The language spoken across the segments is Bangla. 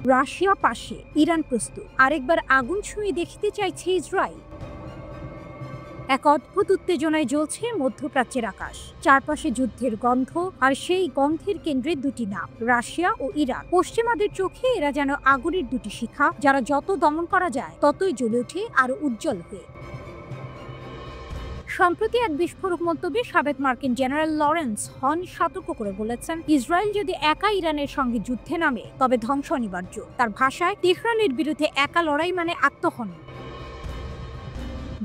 রাশিয়া পাশে, ইরান প্রস্তুত, আরেকবার আগুন ছুঁয়ে দেখতে চাইছে ইসরায়েল। এক অদ্ভুত উত্তেজনায় জ্বলছে মধ্যপ্রাচ্যের আকাশ। চারপাশে যুদ্ধের গন্ধ, আর সেই গন্ধের কেন্দ্রে দুটি নাম, রাশিয়া ও ইরান। পশ্চিমাদের চোখে এরা যেন আগুনের দুটি শিখা, যারা যত দমন করা যায় ততই জ্বলে ওঠে আরো উজ্জ্বল হয়ে। সম্প্রতি এক বিস্ফোরক মন্তব্যে সাবেক মার্কিন জেনারেল লরেন্স হন সতর্ক করে বলেছেন, ইসরায়েল যদি একা ইরানের সঙ্গে যুদ্ধে নামে তবে ধ্বংস অনিবার্য। তার ভাষায়, তেহরানের বিরুদ্ধে একা লড়াই মানে আত্মহনন।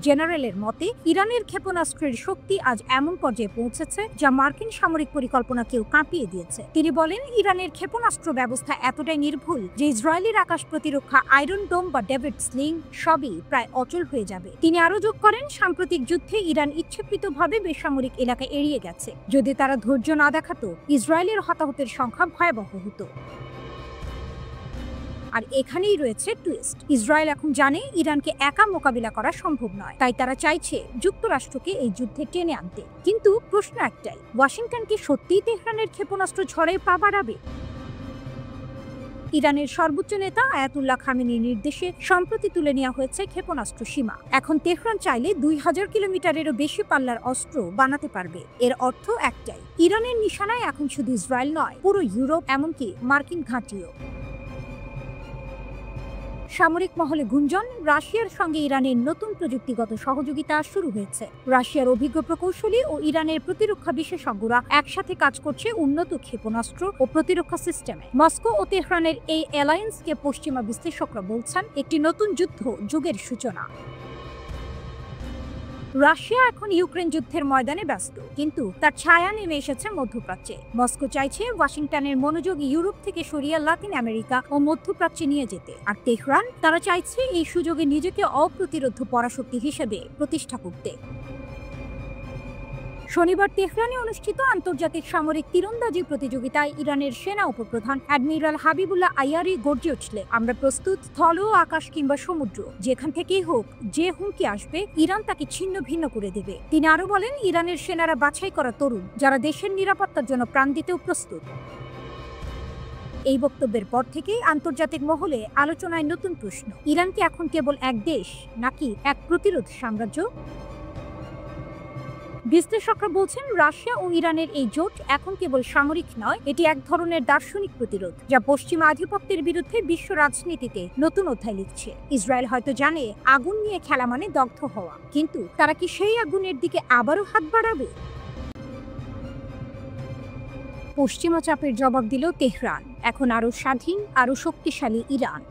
জেনারেলের মতে, ইরানের ক্ষেপণাস্ত্রের শক্তি আজ এমন পর্যায়ে পৌঁছেছে যা মার্কিন সামরিক পরিকল্পনাকেও কাঁপিয়ে দিয়েছে। তিনি বলেন, ইরানের ক্ষেপণাস্ত্র ব্যবস্থা এতটাই নির্ভুল যে ইসরায়েলের আকাশ প্রতিরক্ষা, আয়রন ডোম বা ডেভিড স্লিং সবই প্রায় অচল হয়ে যাবে। তিনি আরও যোগ করেন, সাম্প্রতিক যুদ্ধে ইরান ইচ্ছাকৃতভাবে বেসামরিক এলাকা এড়িয়ে গেছে। যদি তারা ধৈর্য না দেখাতো, ইসরায়েলের হতাহতের সংখ্যা ভয়াবহ হতো। আর এখানেই রয়েছে টুইস্ট। ইসরায়েল এখন জানে ইরানকে একা মোকাবিলা করা সম্ভব নয়, তাই তারা চাইছে যুক্তরাষ্ট্রকে এই যুদ্ধে টেনে আনতে। কিন্তু প্রশ্ন একটাই, ওয়াশিংটন কি সত্যিই তেহরানের ক্ষেপণাস্ত্র ঝড়ে পা বাড়াবে? ইরানের সর্বোচ্চ নেতা আয়াতুল্লাহ খামেনির নির্দেশে সম্প্রতি তুলে নেওয়া হয়েছে ক্ষেপণাস্ত্র সীমা। এখন তেহরান চাইলে 2000 কিলোমিটারেরও বেশি পাল্লার অস্ত্র বানাতে পারবে। এর অর্থ একটাই, ইরানের নিশানায় এখন শুধু ইসরায়েল নয়, পুরো ইউরোপ, এমনকি মার্কিন ঘাঁটিও। সামরিক মহলে গুঞ্জন, রাশিয়ার সঙ্গে ইরানের নতুন প্রযুক্তিগত সহযোগিতা শুরু হয়েছে। রাশিয়ার অভিজ্ঞ প্রকৌশলী ও ইরানের প্রতিরক্ষা বিশেষজ্ঞরা একসাথে কাজ করছে উন্নত ক্ষেপণাস্ত্র ও প্রতিরক্ষা সিস্টেমে। মস্কো ও তেহরানের এই অ্যালায়েন্সকে পশ্চিমা বিশ্লেষকরা বলছেন একটি নতুন যুগের সূচনা। রাশিয়া এখন ইউক্রেন যুদ্ধের ময়দানে ব্যস্ত, কিন্তু তার ছায়া নেমে এসেছে মধ্যপ্রাচ্যে। মস্কো চাইছে ওয়াশিংটনের মনোযোগ ইউরোপ থেকে সরিয়ে লাতিন আমেরিকা ও মধ্যপ্রাচ্যে নিয়ে যেতে। আর তেহরান, তারা চাইছে এই সুযোগে নিজেকে অপ্রতিরোধ্য পরাশক্তি হিসেবে প্রতিষ্ঠা করতে। শনিবার তেহরানে অনুষ্ঠিত আন্তর্জাতিক সামরিক তীরন্দাজি প্রতিযোগিতায় ইরানের সেনা উপপ্রধান অ্যাডমিরাল হাবিবুল্লাহ আইয়ারি গর্জে উঠলেন, আমরা প্রস্তুত, স্থল, আকাশ কিংবা সমুদ্র, যেখান থেকেই হোক, যে হুমকি আসবে ইরান তাকে ছিন্ন ভিন্ন করে দেবে। তিনি আরো বলেন, ইরানের সেনারা বাছাই করা তরুণ, যারা দেশের নিরাপত্তার জন্য প্রাণ দিতেও প্রস্তুত। এই বক্তব্যের পর থেকেই আন্তর্জাতিক মহলে আলোচনায় নতুন প্রশ্ন, ইরান কি এখন কেবল এক দেশ নাকি এক প্রতিরোধ সাম্রাজ্য? বিশ্লেষকরা বলছেন, রাশিয়া ও ইরানের এই জোট এখন কেবল সামরিক নয়, এটি এক ধরনের দার্শনিক প্রতিরোধ, যা পশ্চিমা আধিপত্যের বিরুদ্ধে বিশ্ব রাজনীতিতে নতুন অধ্যায় লিখছে। ইসরায়েল হয়তো জানে আগুন নিয়ে খেলা মানে দগ্ধ হওয়া, কিন্তু তারা কি সেই আগুনের দিকে আবারও হাত বাড়াবে? পশ্চিমা চাপের জবাব দিল তেহরান, এখন আরও স্বাধীন, আরও শক্তিশালী ইরান।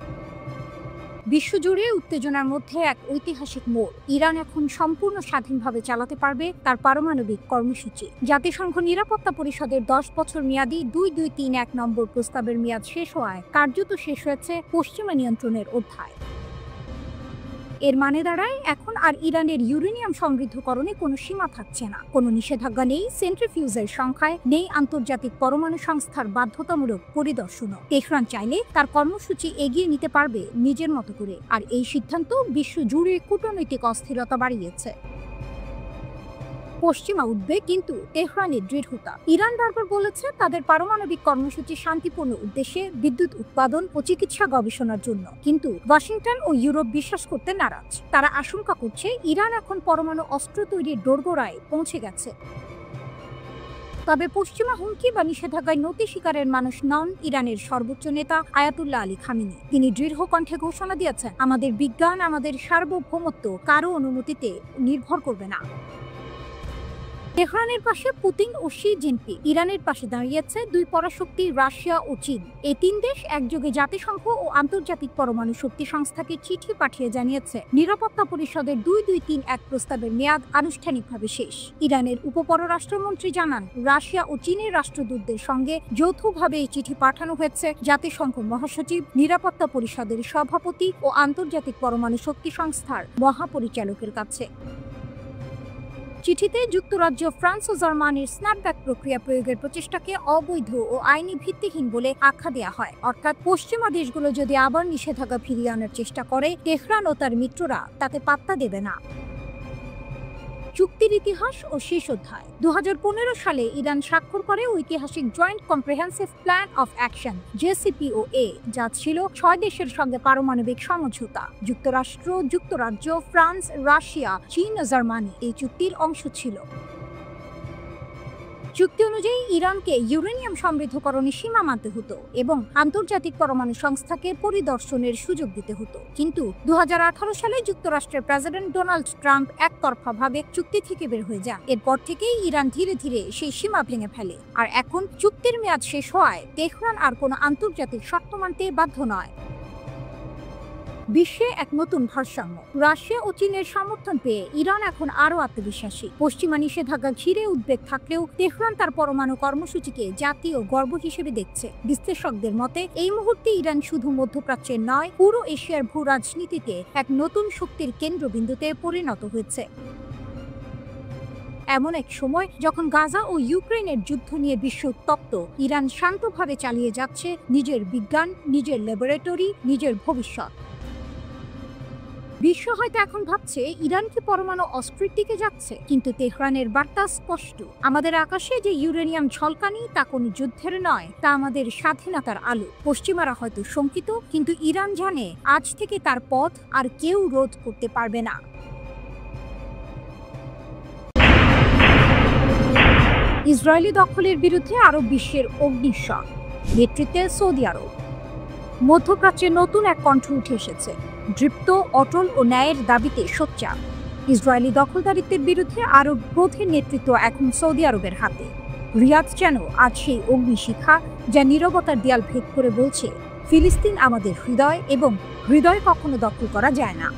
বিশ্বজুড়ে উত্তেজনার মধ্যে এক ঐতিহাসিক মোড়, ইরান এখন সম্পূর্ণ স্বাধীনভাবে চালাতে পারবে তার পারমাণবিক কর্মসূচি। জাতিসংঘ নিরাপত্তা পরিষদের 10 বছর মেয়াদী 2231 নম্বর প্রস্তাবের মেয়াদ শেষ হওয়ায় কার্যত শেষ হয়েছে পশ্চিমা নিয়ন্ত্রণের অধ্যায়। এর মানে দাঁড়ায়, এখন আর ইরানের ইউরেনিয়াম সমৃদ্ধকরণে কোনো সীমা থাকছে না, কোনো নিষেধাজ্ঞা নেই সেন্ট্রিফিউজের সংখ্যায়, নেই আন্তর্জাতিক পরমাণু সংস্থার বাধ্যতামূলক পরিদর্শনও। তেহরান চাইলে তার কর্মসূচি এগিয়ে নিতে পারবে নিজের মতো করে, আর এই সিদ্ধান্ত বিশ্ব জুড়ে কূটনৈতিক অস্থিরতা বাড়িয়েছে। পশ্চিমা উদ্বেগ, কিন্তু তেহরানের দৃঢ়তা। ইরান বারবার বলেছে তাদের পারমাণবিক কর্মসূচি শান্তিপূর্ণ উদ্দেশ্যে, বিদ্যুৎ উৎপাদন ও চিকিৎসা গবেষণার জন্য। কিন্তু ওয়াশিংটন ও ইউরোপ বিশ্বাস করতে নারাজ। তারা আশঙ্কা করছে ইরান এখন পরমাণু অস্ত্র তৈরির দোরগোড়ায় পৌঁছে গেছে। তবে পশ্চিমা হুমকি বা নিষেধাজ্ঞায় নতি স্বীকারের মানুষ নন ইরানের সর্বোচ্চ নেতা আয়াতুল্লাহ আলী খামেনি। তিনি দৃঢ় কণ্ঠে ঘোষণা দিয়েছেন, আমাদের বিজ্ঞান, আমাদের সার্বভৌমত্ব কারো অনুমতিতে নির্ভর করবে না। তেহরানের পাশে পুতিন ও শি জিনপিং, ইরানের পাশে দাঁড়িয়েছে দুই পরাশক্তি রাশিয়া ও চীন। এই তিন দেশ একযোগে জাতিসংঘ ও আন্তর্জাতিক পরমাণু শক্তি সংস্থাকে চিঠি পাঠিয়ে জানিয়েছে নিরাপত্তা পরিষদের 2231 প্রস্তাবের মেয়াদ আনুষ্ঠানিকভাবে শেষ। ইরানের উপপররাষ্ট্রমন্ত্রী জানান, রাশিয়া ও চীনের রাষ্ট্রদূতদের সঙ্গে যৌথভাবে এই চিঠি পাঠানো হয়েছে জাতিসংঘ মহাসচিব, নিরাপত্তা পরিষদের সভাপতি ও আন্তর্জাতিক পরমাণু শক্তি সংস্থার মহাপরিচালকের কাছে। চিঠিতে যুক্তরাজ্য, ফ্রান্স ও জার্মানির স্ন্যাপব্যাক প্রক্রিয়া প্রয়োগের প্রচেষ্টাকে অবৈধ ও আইনি ভিত্তিহীন বলে আখ্যা দেওয়া হয়। অর্থাৎ পশ্চিমা দেশগুলো যদি আবার নিষেধাজ্ঞা ফিরিয়ে আনার চেষ্টা করে, তেহরান ও তার মিত্ররা তাতে পাত্তা দেবে না। চুক্তির ইতিহাস ও শেষ অধ্যায়। 2015 সালে ইরান স্বাক্ষর করে ঐতিহাসিক joint comprehensive plan of action JCPOA, যা ছিল 6 দেশের সঙ্গে পারমাণবিক সমঝোতা। যুক্তরাষ্ট্র, যুক্তরাজ্য, ফ্রান্স, রাশিয়া, চীন ও জার্মানি এই চুক্তির অংশ ছিল। চুক্তি অনুযায়ী ইরানকে ইউরেনিয়াম সমৃদ্ধকরণে সীমা মানতে হতো এবং আন্তর্জাতিক পরমাণু সংস্থাকে পরিদর্শনের সুযোগ দিতে হতো। কিন্তু 2018 সালে যুক্তরাষ্ট্রের প্রেসিডেন্ট ডোনাল্ড ট্রাম্প একতরফাভাবে চুক্তি থেকে বের হয়ে যান। এরপর থেকেই ইরান ধীরে ধীরে সেই সীমা ভেঙে ফেলে। আর এখন চুক্তির মেয়াদ শেষ হওয়ায় তেহরান আর কোনো আন্তর্জাতিক শর্ত মানতে বাধ্য নয়। বিশ্বে এক নতুন ভারসাম্য। রাশিয়া ও চীনের সমর্থন পেয়ে ইরান এখন আরও আত্মবিশ্বাসী। পশ্চিমা নিষেধাজ্ঞা ঘিরে উদ্বেগ থাকলেও তেহরান তার পরমাণু কর্মসূচিকে জাতীয় গর্ব হিসেবে দেখছে। বিশ্লেষকদের মতে এই মুহূর্তে ইরান শুধু মধ্যপ্রাচ্যের নয়, পুরো এশিয়ার ভূ রাজনীতিতে এক নতুন শক্তির কেন্দ্রবিন্দুতে পরিণত হয়েছে। এমন এক সময় যখন গাজা ও ইউক্রেনের যুদ্ধ নিয়ে বিশ্ব উত্তপ্ত, ইরান শান্তভাবে চালিয়ে যাচ্ছে নিজের বিজ্ঞান, নিজের ল্যাবরেটরি, নিজের ভবিষ্যৎ। বিশ্ব হয়তো এখন ভাবছে ইরান কি পরমাণু অস্ত্রের দিকে যাচ্ছে, কিন্তু তেহরানের বার্তা স্পষ্ট। আমাদের আকাশে যে ইউরেনিয়াম ঝলকানি তা কোনো যুদ্ধের নয়, তা আমাদের স্বাধীনতার আলো। পশ্চিমারা হয়তো শঙ্কিত, কিন্তু ইরান জানে আজ থেকে তার পথ আর কেউ রোধ করতে পারবে না। ইসরায়েলি দখলের বিরুদ্ধে আরব বিশ্বের অগ্নিশর, নেতৃত্বে সৌদি আরব। মধ্যপ্রাচ্যে নতুন এক কণ্ঠ উঠে এসেছে, দৃপ্ত, অটল ও ন্যায়ের দাবিতে সোচ্চার। ইসরায়েলি দখলদারিত্বের বিরুদ্ধে আরব ক্রোধের নেতৃত্ব এখন সৌদি আরবের হাতে। রিয়াদ যেন আজ সেই অগ্নিশিখা, যা নীরবতার দেয়াল ভেদ করে বলছে, ফিলিস্তিন আমাদের হৃদয় এবং হৃদয় কখনো দখল করা যায় না।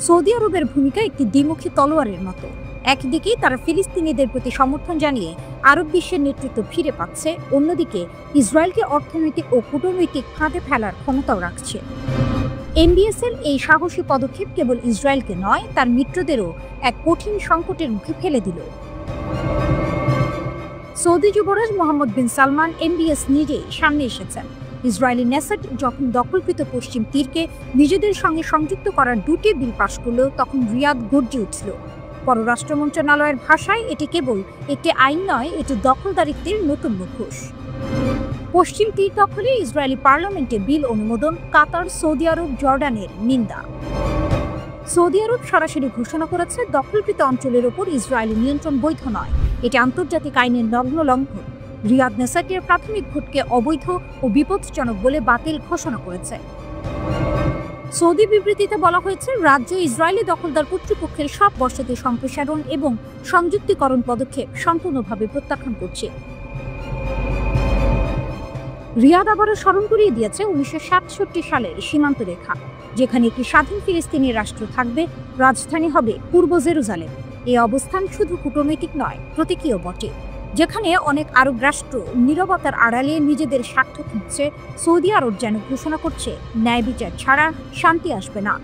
সৌদি আরবের ভূমিকা একটি দ্বিমুখী তলোয়ারের মতো। একদিকে তারা ফিলিস্তিনিদের প্রতি সমর্থন জানিয়ে আরব বিশ্বের নেতৃত্ব ফিরে পাচ্ছে, অন্যদিকে ইসরায়েলকে অর্থনৈতিক ও কূটনৈতিক ফাঁদে ফেলার ক্ষমতাও রাখছে। MBS-এর এই সাহসী পদক্ষেপ কেবল ইসরায়েলকে নয়, তার মিত্রদেরও এক কঠিন সংকটের মুখে ফেলে দিল। সৌদি যুবরাজ মোহাম্মদ বিন সালমান MBS নিজেই সামনে এসেছেন। ইসরায়েলি নেসেট যখন দখলকৃত পশ্চিম তীরকে নিজেদের সঙ্গে সংযুক্ত করার দুটি বিল পাশ করল, তখন রিয়াদ গর্জে উঠল। পররাষ্ট্র মন্ত্রণালয়ের ভাষায় এটি কেবল একটি আইন নয়, এটি দখলদারিত্বের নতুন মুখোশ। পশ্চিম তীর দখলে ইসরায়েলি পার্লামেন্টে বিল অনুমোদন, কাতার, সৌদি আরব, জর্ডানের নিন্দা। সৌদি আরব সরাসরি ঘোষণা করেছে দখলকৃত অঞ্চলের ওপর ইসরায়েলি নিয়ন্ত্রণ বৈধ নয়, এটি আন্তর্জাতিক আইনের নগ্ন লঙ্ঘন। রিয়াদ নেসাটের প্রাথমিক ভোটকে অবৈধ ও বিপজ্জনক বলে বাতিল ঘোষণা করেছে। সৌদি বিবৃতিতে বলা হয়েছে, রাজ্য ইসরায়েলি দখলদার কর্তৃপক্ষের সব বসতি সম্প্রসারণ এবং সংযুক্তিকরণ পদক্ষেপ সম্পূর্ণভাবে প্রত্যাখ্যান করছে। রিয়াদ আবারও স্মরণ করিয়ে দিয়েছে 1967 সালের সীমান্ত রেখা, যেখানে একটি স্বাধীন ফিলিস্তিনি রাষ্ট্র থাকবে, রাজধানী হবে পূর্ব জেরুজালেম। এই অবস্থান শুধু কূটনৈতিক নয়, প্রতীকীয় বটে। যেখানে অনেক আরব রাষ্ট্র নীরবতার আড়ালে নিজেদের স্বার্থ খুঁজছে, সৌদি আরব যেন ঘোষণা করছে ন্যায় বিচার ছাড়া শান্তি আসবে না।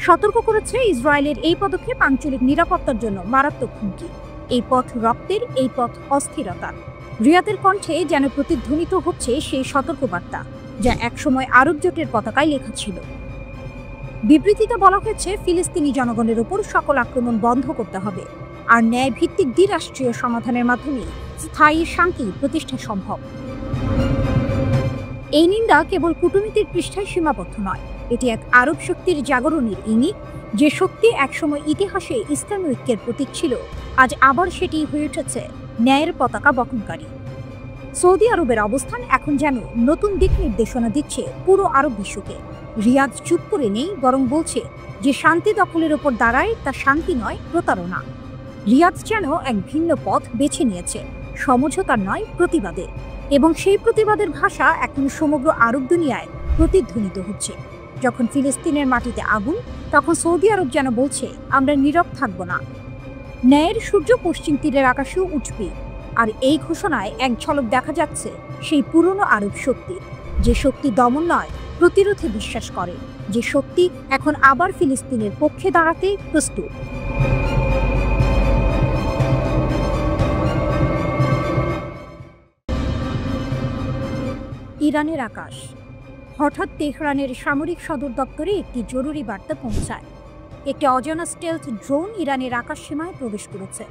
সতর্ক করেছে ইসরায়েলের এই পদক্ষেপ আঞ্চলিক নিরাপত্তার জন্য মারাত্মক হুমকি। এই পথ রক্তের, এই পথ অস্থিরতার। রিয়াদের কণ্ঠে যেন প্রতিধ্বনিত হচ্ছে সেই সতর্কবার্তা, যা একসময় আরব জোটের পতাকায় লেখা ছিল। বিবৃতিতে বলা হয়েছে, ফিলিস্তিনি জনগণের উপর সকল আক্রমণ বন্ধ করতে হবে, আর ন্যায় ভিত্তিক দ্বিরাষ্ট্রীয় সমাধানের মাধ্যমে স্থায়ী শান্তি প্রতিষ্ঠা সম্ভব। এই নিন্দা কেবল কূটনীতির পৃষ্ঠায় সীমাবদ্ধ নয়, এটি এক আরব শক্তির জাগরণের ইঙ্গিত। যে শক্তি একসময় ইতিহাসে ইসলামী ঐক্যের প্রতীক ছিল, আজ আবার সেটি হয়ে উঠেছে ন্যায়ের পতাকা বহনকারী। সৌদি আরবের অবস্থান এখন যেন নতুন দিক নির্দেশনা দিচ্ছে পুরো আরব বিশ্বকে। রিয়াদ চুপ করে নেই, বরং বলছে যে শান্তি দখলের ওপর দাঁড়ায় তা শান্তি নয়, প্রতারণা। রিয়াদ যেন এক ভিন্ন পথ বেছে নিয়েছে, সমঝোতার নয়, প্রতিবাদের। এবং সেই প্রতিবাদের ভাষা এখন সমগ্র আরব দুনিয়ায় প্রতিধ্বনিত হচ্ছে। যখন ফিলিস্তিনের মাটিতে আগুন, তখন সৌদি আরব যেন বলছে, আমরা নীরব থাকব না। ন্যায়ের সূর্য পশ্চিম তীরের আকাশেও উঠবে। আর এই ঘোষণায় এক ঝলক দেখা যাচ্ছে সেই পুরনো আরব শক্তির, যে শক্তি দমন নয়, প্রতিরোধে বিশ্বাস করে, যে শক্তি এখন আবার ফিলিস্তিনের পক্ষে দাঁড়াতে প্রস্তুত। ইরানের আকাশ। হঠাৎ তেহরানের সামরিক সদর দপ্তরে একটি জরুরি বার্তা পৌঁছায়। একটি অজানা স্টেলথ ড্রোন ইরানের আকাশসীমায় প্রবেশ করেছে।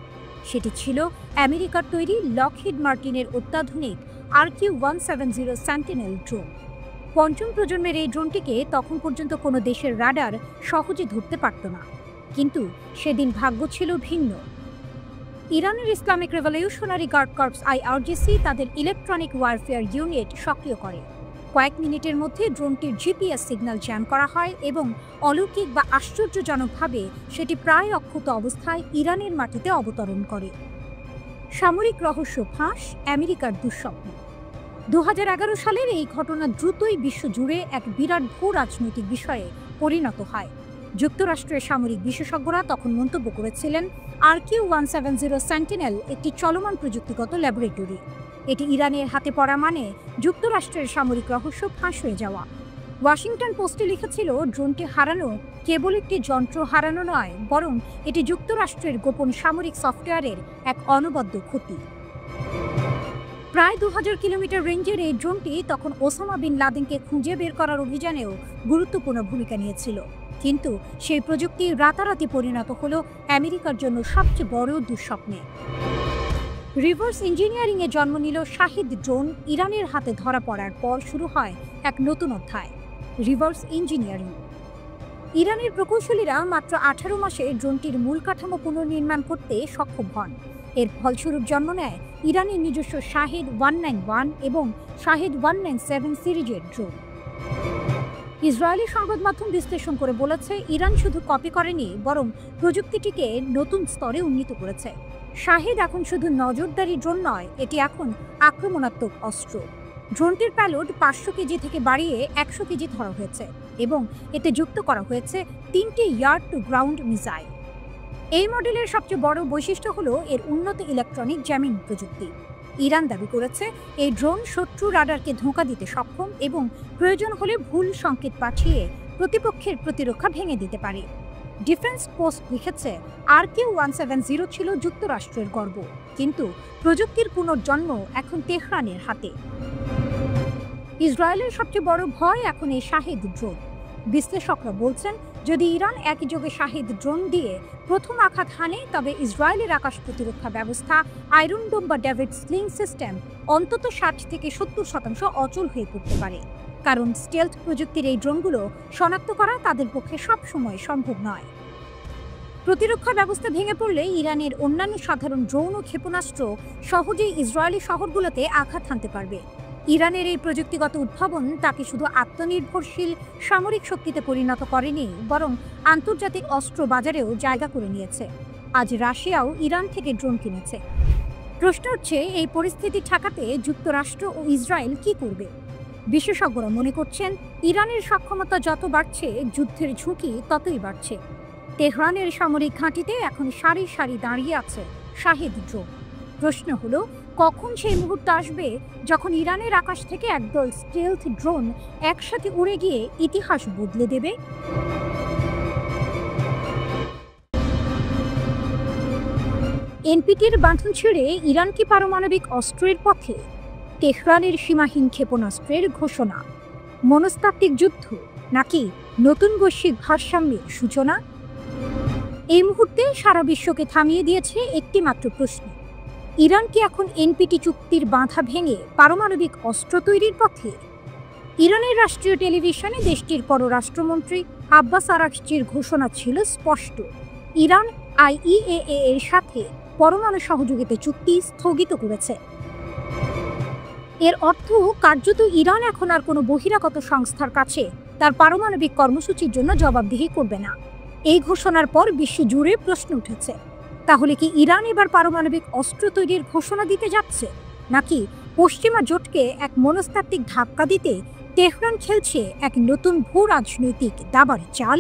সেটি ছিল আমেরিকার তৈরি লকহিড মার্টিনের অত্যাধুনিক RQ-170 সেন্টিনেল ড্রোন। পঞ্চম প্রজন্মের এই ড্রোনটিকে তখন পর্যন্ত কোনো দেশের রাডার সহজে ধরতে পারত না, কিন্তু সেদিন ভাগ্য ছিল ভিন্ন। ইরানের Islamic revolutionary guard corps IRGC তাদের ইলেকট্রনিক ওয়ারফেয়ার ইউনিট সক্রিয় করে। কয়েক মিনিটের মধ্যে ড্রোনটির GPS সিগন্যাল জ্যাম করা হয় এবং অলৌকিক বা আশ্চর্যজনকভাবে সেটি প্রায় অক্ষত অবস্থায় ইরানের মাটিতে অবতরণ করে। সামরিক রহস্য ফাঁস, আমেরিকার দুঃস্বপ্ন। 2011 সালের এই ঘটনা দ্রুতই বিশ্বজুড়ে এক বিরাট ভূ রাজনৈতিক বিষয়ে পরিণত হয়। যুক্তরাষ্ট্রের সামরিক বিশেষজ্ঞরা তখন মন্তব্য করেছিলেন, RQ-170 সেন্টিনেল একটি চলমান প্রযুক্তিগত ল্যাবরেটরি। এটি ইরানের হাতে পড়া মানে যুক্তরাষ্ট্রের সামরিক রহস্য ফাঁস হয়ে যাওয়া। ওয়াশিংটন পোস্টে লিখেছিল, ড্রোনটি হারানো কেবল একটি যন্ত্র হারানো নয়, বরং এটি যুক্তরাষ্ট্রের গোপন সামরিক সফটওয়্যারের এক অনবদ্য ক্ষতি। প্রায় 2000 কিলোমিটার রেঞ্জের এই ড্রোনটি তখন ওসামা বিন লাদেনকে খুঁজে বের করার অভিযানেও গুরুত্বপূর্ণ ভূমিকা নিয়েছিল। কিন্তু সেই প্রযুক্তি রাতারাতি পরিণত হলো আমেরিকার জন্য সবচেয়ে বড় দুঃস্বপ্নে। রিভার্স ইঞ্জিনিয়ারিংয়ে জন্ম নিল শাহিদ ড্রোন। ইরানের হাতে ধরা পড়ার পর শুরু হয় এক নতুন অধ্যায়, রিভার্স ইঞ্জিনিয়ারিং। ইরানের প্রকৌশলীরা মাত্র 18 মাসে ড্রোনটির মূল কাঠামো পুনর্নির্মাণ করতে সক্ষম হন। এর ফলস্বরূপ জন্ম নেয় ইরানের নিজস্ব শাহিদ 191 এবং শাহিদ 197 সিরিজের ড্রোন। ইসরায়েলি সংবাদ মাধ্যম বিশ্লেষণ করে বলেছে, ইরান শুধু কপি করেনি, বরং প্রযুক্তিটিকে নতুন স্তরে উন্নীত করেছে। শাহিদ এখন শুধু নজরদারি ড্রোন নয়, এটি এখন আক্রমণাত্মক অস্ত্র। ড্রোনটির প্যালোড 500 কেজি থেকে বাড়িয়ে 100 কেজি ধরা হয়েছে এবং এতে যুক্ত করা হয়েছে 3টি ইয়ার্ড টু গ্রাউন্ড মিসাইল। এই মডেলের সবচেয়ে বড় বৈশিষ্ট্য হলো এর উন্নত ইলেকট্রনিক জ্যামিং প্রযুক্তি। ইরান দাবি করেছে, এই ড্রোন শত্রু রাডারকে ধোঁকা দিতে সক্ষম এবং প্রয়োজন হলে ভুল সংকেত পাঠিয়ে প্রতিপক্ষের প্রতিরক্ষা ভেঙে দিতে পারে। ডিফেন্স পোস্ট লিখেছে, RQ-170 ছিল যুক্তরাষ্ট্রের গর্ব, কিন্তু প্রযুক্তির পুনর্জন্ম এখন তেহরানের হাতে। ইসরায়েলের সবচেয়ে বড় ভয় এখন এই শাহিদ ড্রোন। বিশ্লেষকরা বলছেন, যদি ইরান একই যোগে শাহিদ ড্রোন দিয়ে প্রথম আঘাত হানে, তবে ইসরায়েলের আকাশ প্রতিরক্ষা ব্যবস্থা আয়রন ডোম বা ডেভিড স্লিং সিস্টেম অন্তত 60 থেকে 70% অচল হয়ে পড়তে পারে। কারণ স্টেলথ প্রযুক্তির এই ড্রোনগুলো শনাক্ত করা তাদের পক্ষে সবসময় সম্ভব নয়। প্রতিরক্ষা ব্যবস্থা ভেঙে পড়লে ইরানের অন্যান্য সাধারণ ড্রোন ও ক্ষেপণাস্ত্র সহজেই ইসরায়েলি শহরগুলোতে আঘাত হানতে পারবে। ইরানের এই প্রযুক্তিগত উদ্ভাবন তাকে শুধু আত্মনির্ভরশীল সামরিক শক্তিতে পরিণত করেনি, বরং আন্তর্জাতিক অস্ত্র বাজারেও জায়গা করে নিয়েছে। আজ রাশিয়াও ইরান থেকে ড্রোন কিনেছে। প্রশ্ন হচ্ছে, এই পরিস্থিতি ঠেকাতে যুক্তরাষ্ট্র ও ইসরায়েল কি করবে? বিশেষজ্ঞরা মনে করছেন, ইরানের সক্ষমতা যত বাড়ছে, যুদ্ধের ঝুঁকি ততই বাড়ছে। তেহরানের সামরিক ঘাঁটিতে এখন সারি সারি দাঁড়িয়ে আছে শাহিদ ড্রোন। প্রশ্ন হলো, কখন সেই মুহূর্ত আসবে যখন ইরানের আকাশ থেকে একদল স্টেলথ ড্রোন একসাথে উড়ে গিয়ে ইতিহাস বদলে দেবে? এনপিটির বাঁধন ছেড়ে ইরান কি পারমাণবিক অস্ত্রের পথে? তেহরানের সীমাহীন ক্ষেপণাস্ত্রের ঘোষণা, মনস্তাত্ত্বিক যুদ্ধ নাকি নতুন বৈশ্বিক ভারসাম্যের সূচনা? এই মুহূর্তে সারা বিশ্বকে থামিয়ে দিয়েছে একটি মাত্র প্রশ্ন, ইরান কি এখন এনপিটি চুক্তির বাঁধা ভেঙে পারমাণবিক অস্ত্র তৈরির পথে? ইরানের রাষ্ট্রীয় টেলিভিশনে দেশটির পররাষ্ট্রমন্ত্রী আব্বাস আরাগচির ঘোষণা ছিল স্পষ্ট, ইরান IAEA এর সাথে পরমাণু সহযোগিতা চুক্তি স্থগিত করেছে। এর অর্থ কার্যত ইরান এখন আর কোনো বহিরাগত সংস্থার কাছে তার পারমাণবিক কর্মসূচির জন্য জবাবদিহি করবে না। এই ঘোষণার পর বিশ্ব জুড়ে প্রশ্ন উঠেছে, তাহলে কি ইরান এবার পারমাণবিক অস্ত্র তৈরির ঘোষণা দিতে যাচ্ছে, নাকি পশ্চিমা জোটকে এক মনস্তাত্ত্বিক ধাক্কা দিতে তেহরান খেলছে এক নতুন ভূ রাজনৈতিক দাবার চাল?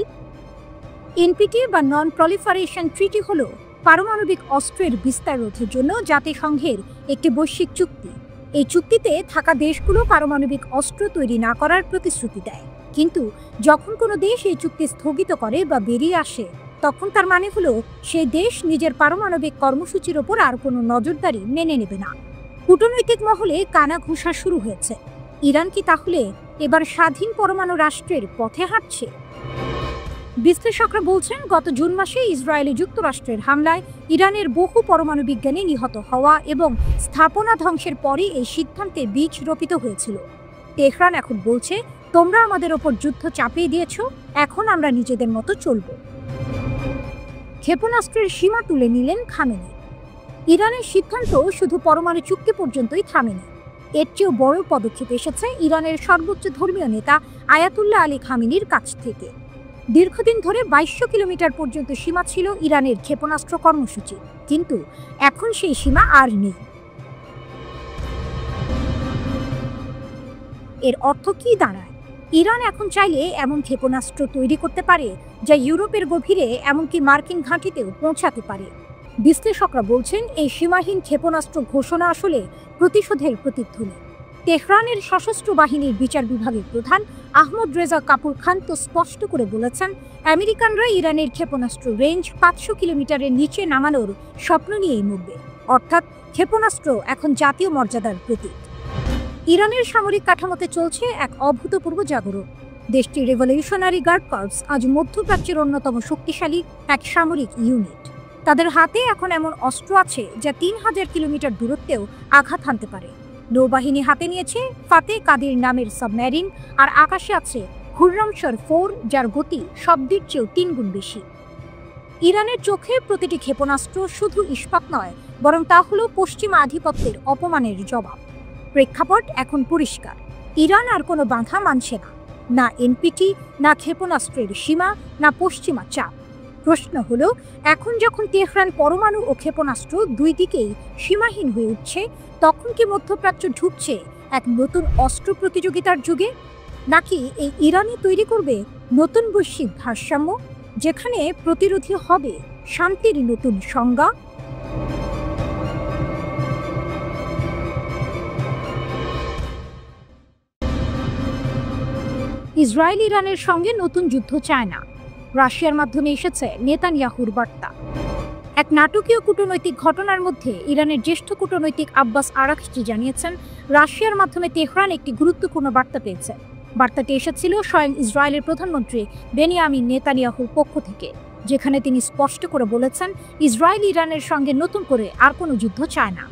এনপিটি বা নন প্রলিফারেশন ট্রিটি হলো পারমাণবিক অস্ত্রের বিস্তার রোধের জন্য জাতিসংঘের একটি বৈশ্বিক চুক্তি। এই চুক্তিতে থাকা দেশগুলো পারমাণবিক অস্ত্র তৈরি না করার প্রতিশ্রুতি দেয়, কিন্তু যখন কোনো দেশ এই চুক্তি স্থগিত করে বা বেরিয়ে আসে, তখন তার মানে হলো সেই দেশ নিজের পারমাণবিক কর্মসূচির ওপর আর কোনো নজরদারি মেনে নেবে না। কূটনৈতিক মহলে কানাঘুষা শুরু হয়েছে, ইরান কি তাহলে এবার স্বাধীন পরমাণু রাষ্ট্রের পথে হাঁটছে? বিশ্লেষকরা বলছেন, গত জুন মাসে ইসরায়েলি যুক্তরাষ্ট্রের হামলায় ইরানের বহু পরমাণু বিজ্ঞানী নিহত হওয়া এবং স্থাপনা ধ্বংসের পরই এই সিদ্ধান্তে বীজ রোপিত হয়েছিল। তেহরান এখন বলছে, তোমরা আমাদের ওপর যুদ্ধ চাপিয়ে দিয়েছ, এখন আমরা নিজেদের মতো চলব। ক্ষেপণাস্ত্রের সীমা তুলে নিলেন খামেনি। ইরানের সিদ্ধান্ত শুধু পরমাণু চুক্তি পর্যন্তই থামেনি, এর চেয়েও বড় পদক্ষেপ এসেছে ইরানের সর্বোচ্চ ধর্মীয় নেতা আয়াতুল্লাহ আলী খামেনির কাছ থেকে। দীর্ঘদিন ধরে 2200 কিলোমিটার পর্যন্ত সীমা ছিল ইরানের ক্ষেপণাস্ত্র কর্মসূচি, কিন্তু এখন সেই সীমা আর নেই। এর অর্থ কি দাঁড়ায়? ইরান এখন চাইলে এমন ক্ষেপণাস্ত্র তৈরি করতে পারে যা ইউরোপের গভীরে, এমনকি মার্কিন ঘাঁটিতেও পৌঁছাতে পারে। বিশ্লেষকরা বলছেন, এই সীমাহীন ক্ষেপণাস্ত্র ঘোষণা আসলে প্রতিশোধের প্রতিধ্বনি। তেহরানের সশস্ত্র বাহিনীর বিচার বিভাগের প্রধান আহমদ রেজা কাপুর খান তো স্পষ্ট করে বলেছেন, আমেরিকানরা ইরানের ক্ষেপণাস্ত্র রেঞ্জ 500 কিলোমিটারের নিচে নামানোর স্বপ্ন নিয়েই মরবে। অর্থাৎ ক্ষেপণাস্ত্র এখন জাতীয় মর্যাদার প্রতীক। ইরানের সামরিক কাঠামোতে চলছে এক অভূতপূর্ব জাগরণ। দেশটির রেভলিউশনারি গার্ড কর্পস আজ মধ্যপ্রাচ্যের অন্যতম শক্তিশালী এক সামরিক ইউনিট। তাদের হাতে এখন এমন অস্ত্র আছে যা 3000 কিলোমিটার দূরত্বেও আঘাত হানতে পারে। নৌবাহিনী হাতে নিয়েছে ফাতে কাদির নামের সাবমেরিন, আর আকাশে আছে খুররমশর 4, যার গতি শব্দের চেয়েও 3 গুণ বেশি। ইরানের চোখে প্রতিটি ক্ষেপণাস্ত্র শুধু ইস্পাত নয়, বরং তা হলো পশ্চিমা আধিপত্যের অপমানের জবাব। প্রেক্ষাপট এখন পরিষ্কার, ইরান আর কোনো বাধা মানছে না, না এনপিটি, না ক্ষেপণাস্ত্রের সীমা, না পশ্চিমা চাপ। প্রশ্ন হলো, এখন যখন তেহরান পরমাণু ও ক্ষেপণাস্ত্র দুই দিকেই সীমাহীন হয়ে উঠছে, তখন কি মধ্যপ্রাচ্য ঢুকছে এক নতুন অস্ত্র প্রতিযোগিতার যুগে? নাকি এই ইরানই তৈরি করবে নতুন বৈশ্বিক ভারসাম্য, যেখানে প্রতিরোধী হবে শান্তির নতুন সংজ্ঞা? ইসরায়েল ইরানের সঙ্গে নতুন যুদ্ধ চায় না, রাশিয়ার মাধ্যমে এসেছে নেতানিয়াহুর বার্তা। এক নাটকীয় কূটনৈতিক ঘটনার মধ্যে ইরানের জ্যেষ্ঠ কূটনৈতিক আব্বাস আরাকচি জানিয়েছেন, রাশিয়ার মাধ্যমে তেহরান একটি গুরুত্বপূর্ণ বার্তা পেয়েছে। বার্তাটি এসেছিল স্বয়ং ইসরায়েলের প্রধানমন্ত্রী বেনিয়ামিন নেতানিয়াহুর পক্ষ থেকে, যেখানে তিনি স্পষ্ট করে বলেছেন, ইসরায়েল ইরানের সঙ্গে নতুন করে আর কোনো যুদ্ধ চায় না।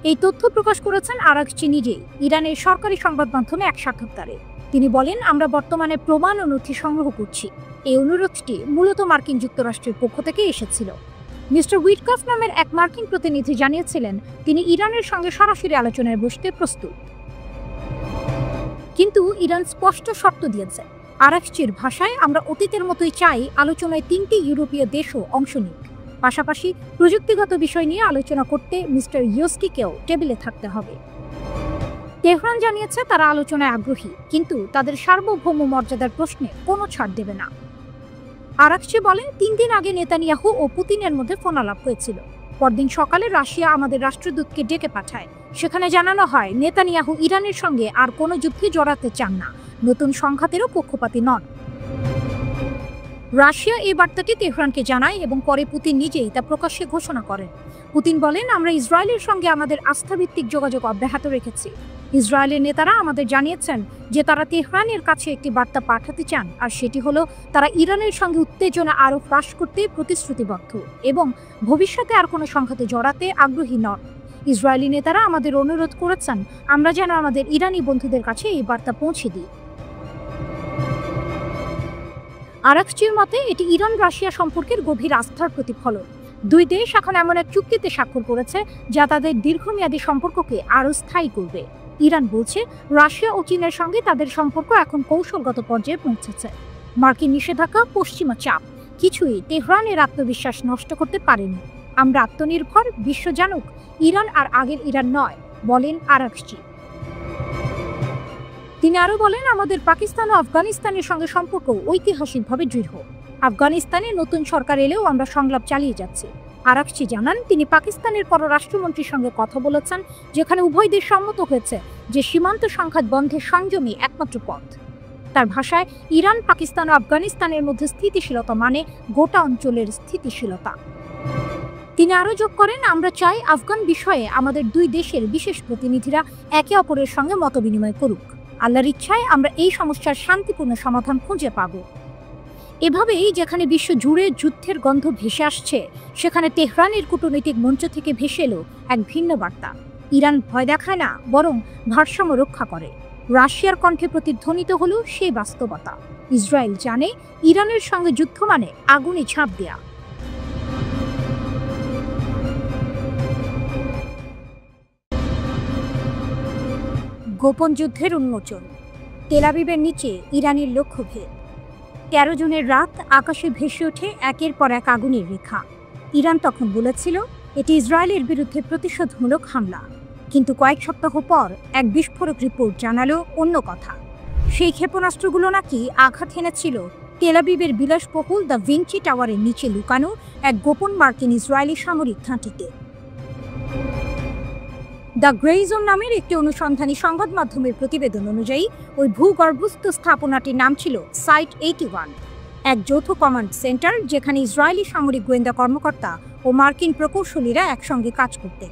এই তথ্য প্রকাশ করেছেন আরাকচি নিজেই ইরানের সরকারি সংবাদ মাধ্যমে এক সাক্ষাৎকারে। তিনি বলেন, আমরা বর্তমানে প্রমাণ ও নথি সংগ্রহ করছি। এই অনুরোধটি মূলত মার্কিন যুক্তরাষ্ট্রের পক্ষ থেকে এসেছিল। মিস্টার উইটকফ নামের এক মার্কিন প্রতিনিধি জানিয়েছিলেন, তিনি ইরানের সঙ্গে সরাসরি আলোচনায় বসতে প্রস্তুত, কিন্তু ইরান স্পষ্ট শর্ত দিয়েছে। আরাকচির ভাষায়, আমরা অতীতের মতোই চাই আলোচনায় 3টি ইউরোপীয় দেশও অংশ নিক। পাশাপাশি প্রযুক্তিগত বিষয় নিয়ে আলোচনা করতে মিস্টার ইয়োস্কিকেও টেবিলে থাকতে হবে। তেহরান জানিয়েছে তারা আলোচনায় আগ্রহী, কিন্তু তাদের সার্বভৌম মর্যাদার প্রশ্নে কোনো ছাড় দেবে না। আরাকচি বলেন, 3 দিন আগে নেতানিয়াহু ও পুতিনের মধ্যে ফোন আলাপ হয়েছিল। পরদিন সকালে রাশিয়া আমাদের রাষ্ট্রদূতকে ডেকে পাঠায়। সেখানে জানানো হয়, নেতানিয়াহু ইরানের সঙ্গে আর কোনো যুদ্ধে জড়াতে চান না, নতুন সংঘাতেরও পক্ষপাতী নন। রাশিয়া এই বার্তাটি তেহরানকে জানায় এবং পরে পুতিন নিজেই তা প্রকাশ্যে ঘোষণা করেন। পুতিন বলেন, আমরা ইসরায়েলের সঙ্গে আমাদের আস্থাভিত্তিক যোগাযোগ অব্যাহত রেখেছি। ইসরায়েলের নেতারা আমাদের জানিয়েছেন যে তারা তেহরানের কাছে একটি বার্তা পাঠাতে চান, আর সেটি হলো তারা ইরানের সঙ্গে উত্তেজনা আরও হ্রাস করতে প্রতিশ্রুতিবদ্ধ এবং ভবিষ্যতে আর কোনো সংঘাতে জড়াতে আগ্রহী নন। ইসরায়েলি নেতারা আমাদের অনুরোধ করেছেন আমরা যেন আমাদের ইরানি বন্ধুদের কাছে এই বার্তা পৌঁছে দিই। আরাকচির মতে, এটি ইরান রাশিয়া সম্পর্কের গভীর আস্থার প্রতিফলন। দুই দেশ এখন এমন এক চুক্তিতে স্বাক্ষর করেছে যা তাদের দীর্ঘমেয়াদী সম্পর্ককে আরও স্থায়ী করবে। ইরান বলছে, রাশিয়া ও চীনের সঙ্গে তাদের সম্পর্ক এখন কৌশলগত পর্যায়ে পৌঁছেছে। মার্কিন নিষেধাজ্ঞা, পশ্চিমা চাপ কিছুই তেহরানের আত্মবিশ্বাস নষ্ট করতে পারেনি। আমরা আত্মনির্ভর, বিশ্ব জানুক ইরান আর আগের ইরান নয়, বলেন আরাকচি। তিনি আরও বলেন, আমাদের পাকিস্তান ও আফগানিস্তানের সঙ্গে সম্পর্ক ঐতিহাসিকভাবে দৃঢ়। আফগানিস্তানে নতুন সরকার এলেও আমরা সংলাপ চালিয়ে যাচ্ছি। আরাকচি জানান, তিনি পাকিস্তানের পররাষ্ট্রমন্ত্রীর সঙ্গে কথা বলেছেন, যেখানে উভয় দেশ সম্মত হয়েছে যে সীমান্ত সংঘাত বন্ধের সংযমই একমাত্র পথ। তার ভাষায়, ইরান, পাকিস্তান ও আফগানিস্তানের মধ্যে স্থিতিশীলতা মানে গোটা অঞ্চলের স্থিতিশীলতা। তিনি আরও যোগ করেন, আমরা চাই আফগান বিষয়ে আমাদের দুই দেশের বিশেষ প্রতিনিধিরা একে অপরের সঙ্গে মতবিনিময় করুক। আল্লাহর ইচ্ছায় আমরা এই সমস্যার শান্তিপূর্ণ সমাধান খুঁজে পাব। এভাবেই যেখানে বিশ্ব জুড়ে যুদ্ধের গন্ধ ভেসে আসছে, সেখানে তেহরানের কূটনৈতিক মঞ্চ থেকে ভেসে এলো এক ভিন্ন বার্তা। ইরান ভয় দেখায় না, বরং ভারসাম্য রক্ষা করে। রাশিয়ার কণ্ঠে প্রতিধ্বনিত হলো সেই বাস্তবতা। ইসরায়েল জানে ইরানের সঙ্গে যুদ্ধ মানে আগুনে ঝাঁপ দেয়া। গোপন যুদ্ধের উন্মোচন। তেল আবিবের নিচে ইরানের লক্ষ্যভেদ। 13 জুনের রাত আকাশে ভেসে ওঠে একের পর এক আগুনের রেখা। ইরান তখন বলেছিল এটি ইসরায়েলের বিরুদ্ধে প্রতিশোধমূলক হামলা, কিন্তু কয়েক সপ্তাহ পর এক বিস্ফোরক রিপোর্ট জানালো অন্য কথা। সেই ক্ষেপণাস্ত্রগুলো নাকি আঘাত হেনেছিল তেল আবিবের বিলাসবহুল দ্য ভিঞ্চি টাওয়ারের নিচে লুকানো এক গোপন মার্কিন ইসরায়েলি সামরিক ঘাঁটিতে। দ্য গ্রে জোন নামের একটি অনুসন্ধানী সংবাদ মাধ্যমের প্রতিবেদন অনুযায়ী ওই ভূগর্ভস্থ স্থাপনাটির নাম ছিল সাইট 81, এক যৌথ কমান্ড সেন্টার যেখানে ইসরায়েলি সামরিক গোয়েন্দা কর্মকর্তা ও মার্কিন প্রকৌশলীরা একসঙ্গে কাজ করতেন।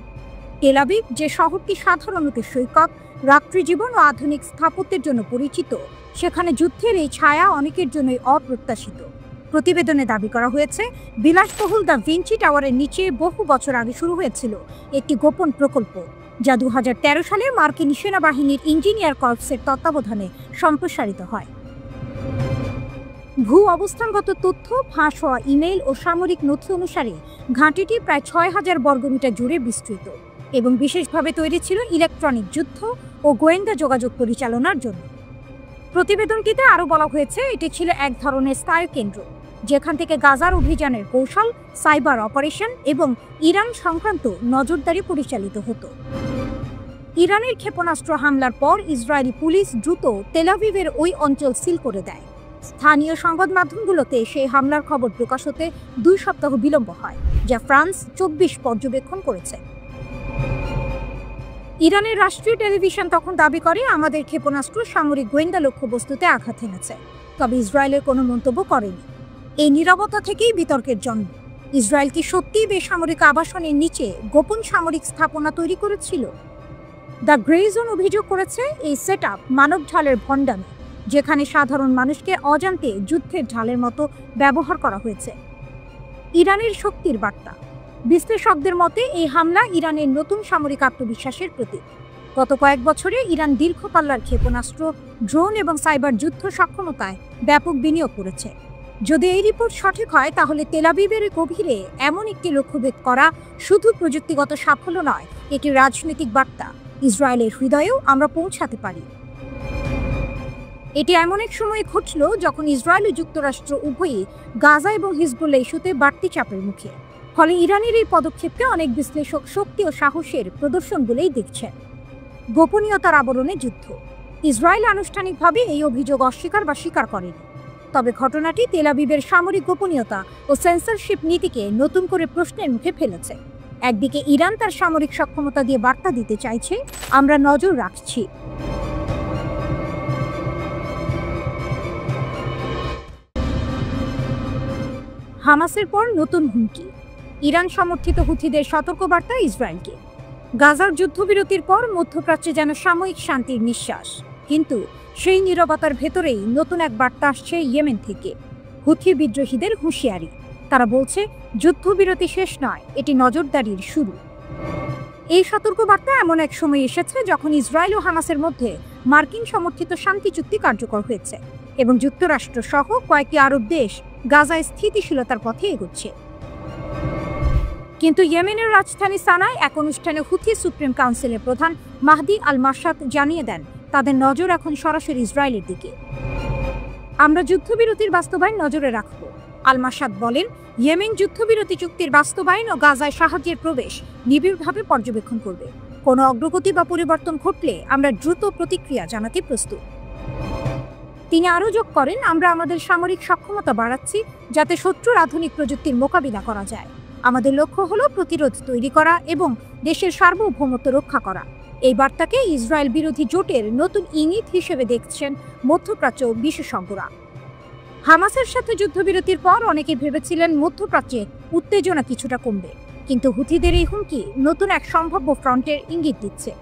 তেল আবিব, যে শহরটি সাধারণত সৈকত, রাত্রিজীবন ও আধুনিক স্থাপত্যের জন্য পরিচিত, সেখানে যুদ্ধের এই ছায়া অনেকের জন্যই অপ্রত্যাশিত। প্রতিবেদনে দাবি করা হয়েছে বিলাসবহুল দ্য ভিঞ্চি টাওয়ারের নিচে বহু বছর আগে শুরু হয়েছিল একটি গোপন প্রকল্প, যা 2013 সালে মার্কিন সেনাবাহিনীর ইঞ্জিনিয়ার কর্পসের তত্ত্বাবধানে সম্প্রসারিত হয়। ভূ অবস্থানগত তথ্য, ফাঁস হওয়া ইমেইল ও সামরিক নথি অনুসারে ঘাঁটিটি প্রায় 6000 বর্গমিটার জুড়ে বিস্তৃত এবং বিশেষভাবে তৈরি ছিল ইলেকট্রনিক যুদ্ধ ও গোয়েন্দা যোগাযোগ পরিচালনার জন্য। প্রতিবেদনটিতে আরও বলা হয়েছে এটি ছিল এক ধরনের স্থায়ী কেন্দ্র, যেখান থেকে গাজার অভিযানের কৌশল, সাইবার অপারেশন এবং ইরান সংক্রান্ত নজরদারি পরিচালিত হতো। ইরানের ক্ষেপণাস্ত্র হামলার পর ইসরায়েলি পুলিশ দ্রুত তেল আবিবের ওই অঞ্চল সিল করে দেয়। স্থানীয় সংবাদ মাধ্যমগুলোতে সেই হামলার খবর প্রকাশ হতে 2 সপ্তাহ বিলম্ব হয়, যা ফ্রান্স 24 পর্যবেক্ষণ করেছে। ইরানের রাষ্ট্রীয় টেলিভিশন তখন দাবি করে আমাদের ক্ষেপণাস্ত্র সামরিক গোয়েন্দা লক্ষ্যবস্তুতে আঘাত এনেছে, তবে ইসরায়েলের কোনো মন্তব্য করেনি। এই নীরবতা থেকেই বিতর্কের জন্ম। ইসরায়েল কি সত্যিই বেসামরিক আবাসনের নিচে গোপন সামরিক স্থাপনা তৈরি করেছিল? দ্য গ্রে জোন অভিযোগ করেছে এই সেটআপ মানব ঢালের ভণ্ডামি, যেখানে সাধারণ মানুষকে অজান্তে যুদ্ধের ঢালের মতো ব্যবহার করা হয়েছে। ইরানের শক্তির বার্তা। বিশ্লেষকদের মতে এই হামলা ইরানের নতুন সামরিক আত্মবিশ্বাসের প্রতীক। গত কয়েক বছরে ইরান দীর্ঘ পাল্লার ক্ষেপণাস্ত্র, ড্রোন এবং সাইবার যুদ্ধ সক্ষমতায় ব্যাপক বিনিয়োগ করেছে। যদি এই রিপোর্ট সঠিক হয়, তাহলে তেল আবিবের গভীরে এমন একটি লক্ষ্যভেদ করা শুধু প্রযুক্তিগত সাফল্য নয়, এটি রাজনৈতিক বার্তা। ইসরায়েলের হৃদয়েও আমরা পৌঁছাতে পারি। এটি এমন এক সময়ে ঘটল যখন ইসরায়েল ও যুক্তরাষ্ট্র উভয়ই গাজা এবং হিজবুল্লাহ ইস্যুতে বাড়তি চাপের মুখে। ফলে ইরানের এই পদক্ষেপকে অনেক বিশ্লেষক শক্তি ও সাহসের প্রদর্শন বলেই দেখছেন। গোপনীয়তার আবরণে যুদ্ধ। ইসরায়েল আনুষ্ঠানিকভাবে এই অভিযোগ অস্বীকার বা স্বীকার করেনি, তবে ঘটনাটি তেল আবিবের সামরিক গোপনীয়তা ও সেন্সরশিপ নীতিকে নতুন করে প্রশ্নের মুখে ফেলেছে। একদিকে ইরান তার সামরিক সক্ষমতা দিয়ে বার্তা দিতে চাইছে, আমরা নজর রাখছি। হামাসের পর নতুন হুমকি। ইরান সমর্থিত হুথিদের সতর্কবার্তা ইসরায়েলকে। গাজার যুদ্ধবিরতির পর মধ্যপ্রাচ্যে যেন সাময়িক শান্তির নিঃশ্বাস, কিন্তু সেই নীরবতার ভেতরেই নতুন এক বার্তা আসছে ইয়েমেন থেকে। হুথি বিদ্রোহীদের হুঁশিয়ারি। তারা বলছে যুদ্ধবিরতি শেষ নয়, এটি নজরদারির শুরু। এই সতর্কবার্তা এমন এক সময় এসেছে যখন ইসরায়েল ও হামাসের মধ্যে মার্কিন সমর্থিত শান্তি চুক্তি কার্যকর হয়েছে এবং যুক্তরাষ্ট্র সহ কয়েকটি আরব দেশ গাজায় স্থিতিশীলতার পথে এগোচ্ছে। কিন্তু ইয়েমেনের রাজধানী সানায় এক অনুষ্ঠানে হুথি সুপ্রিম কাউন্সিলের প্রধান মাহদি আল মাশাত জানিয়ে দেন তাদের নজর এখন সরাসরি ইসরায়েলের দিকে। আমরা যুদ্ধবিরতির বাস্তবায়ন নজরে রাখব। আল মাশাত বলেন, ইয়েমেন যুদ্ধবিরতি চুক্তির বাস্তবায়ন ও গাজায় সাহায্যের প্রবেশ নিবিড়ভাবে পর্যবেক্ষণ করবে। কোনো অগ্রগতি বা পরিবর্তন ঘটলে আমরা দ্রুত প্রতিক্রিয়া জানাতে প্রস্তুত। তিনি আরও যোগ করেন, আমরা আমাদের সামরিক সক্ষমতা বাড়াচ্ছি যাতে শত্রুর আধুনিক প্রযুক্তির মোকাবিলা করা যায়। আমাদের লক্ষ্য হলো প্রতিরোধ তৈরি করা এবং দেশের সার্বভৌমত্ব রক্ষা করা। এই বার্তাকে ইসরায়েল বিরোধী জোটের নতুন ইঙ্গিত হিসেবে দেখছেন মধ্যপ্রাচ্য বিশেষজ্ঞরা। হামাসের সাথে যুদ্ধবিরতির পর অনেকে ভেবেছিলেন মধ্যপ্রাচ্যে উত্তেজনা কিছুটা কমবে, কিন্তু হুথিদের এই হুমকি নতুন এক সম্ভাব্য ফ্রন্টের ইঙ্গিত দিচ্ছে।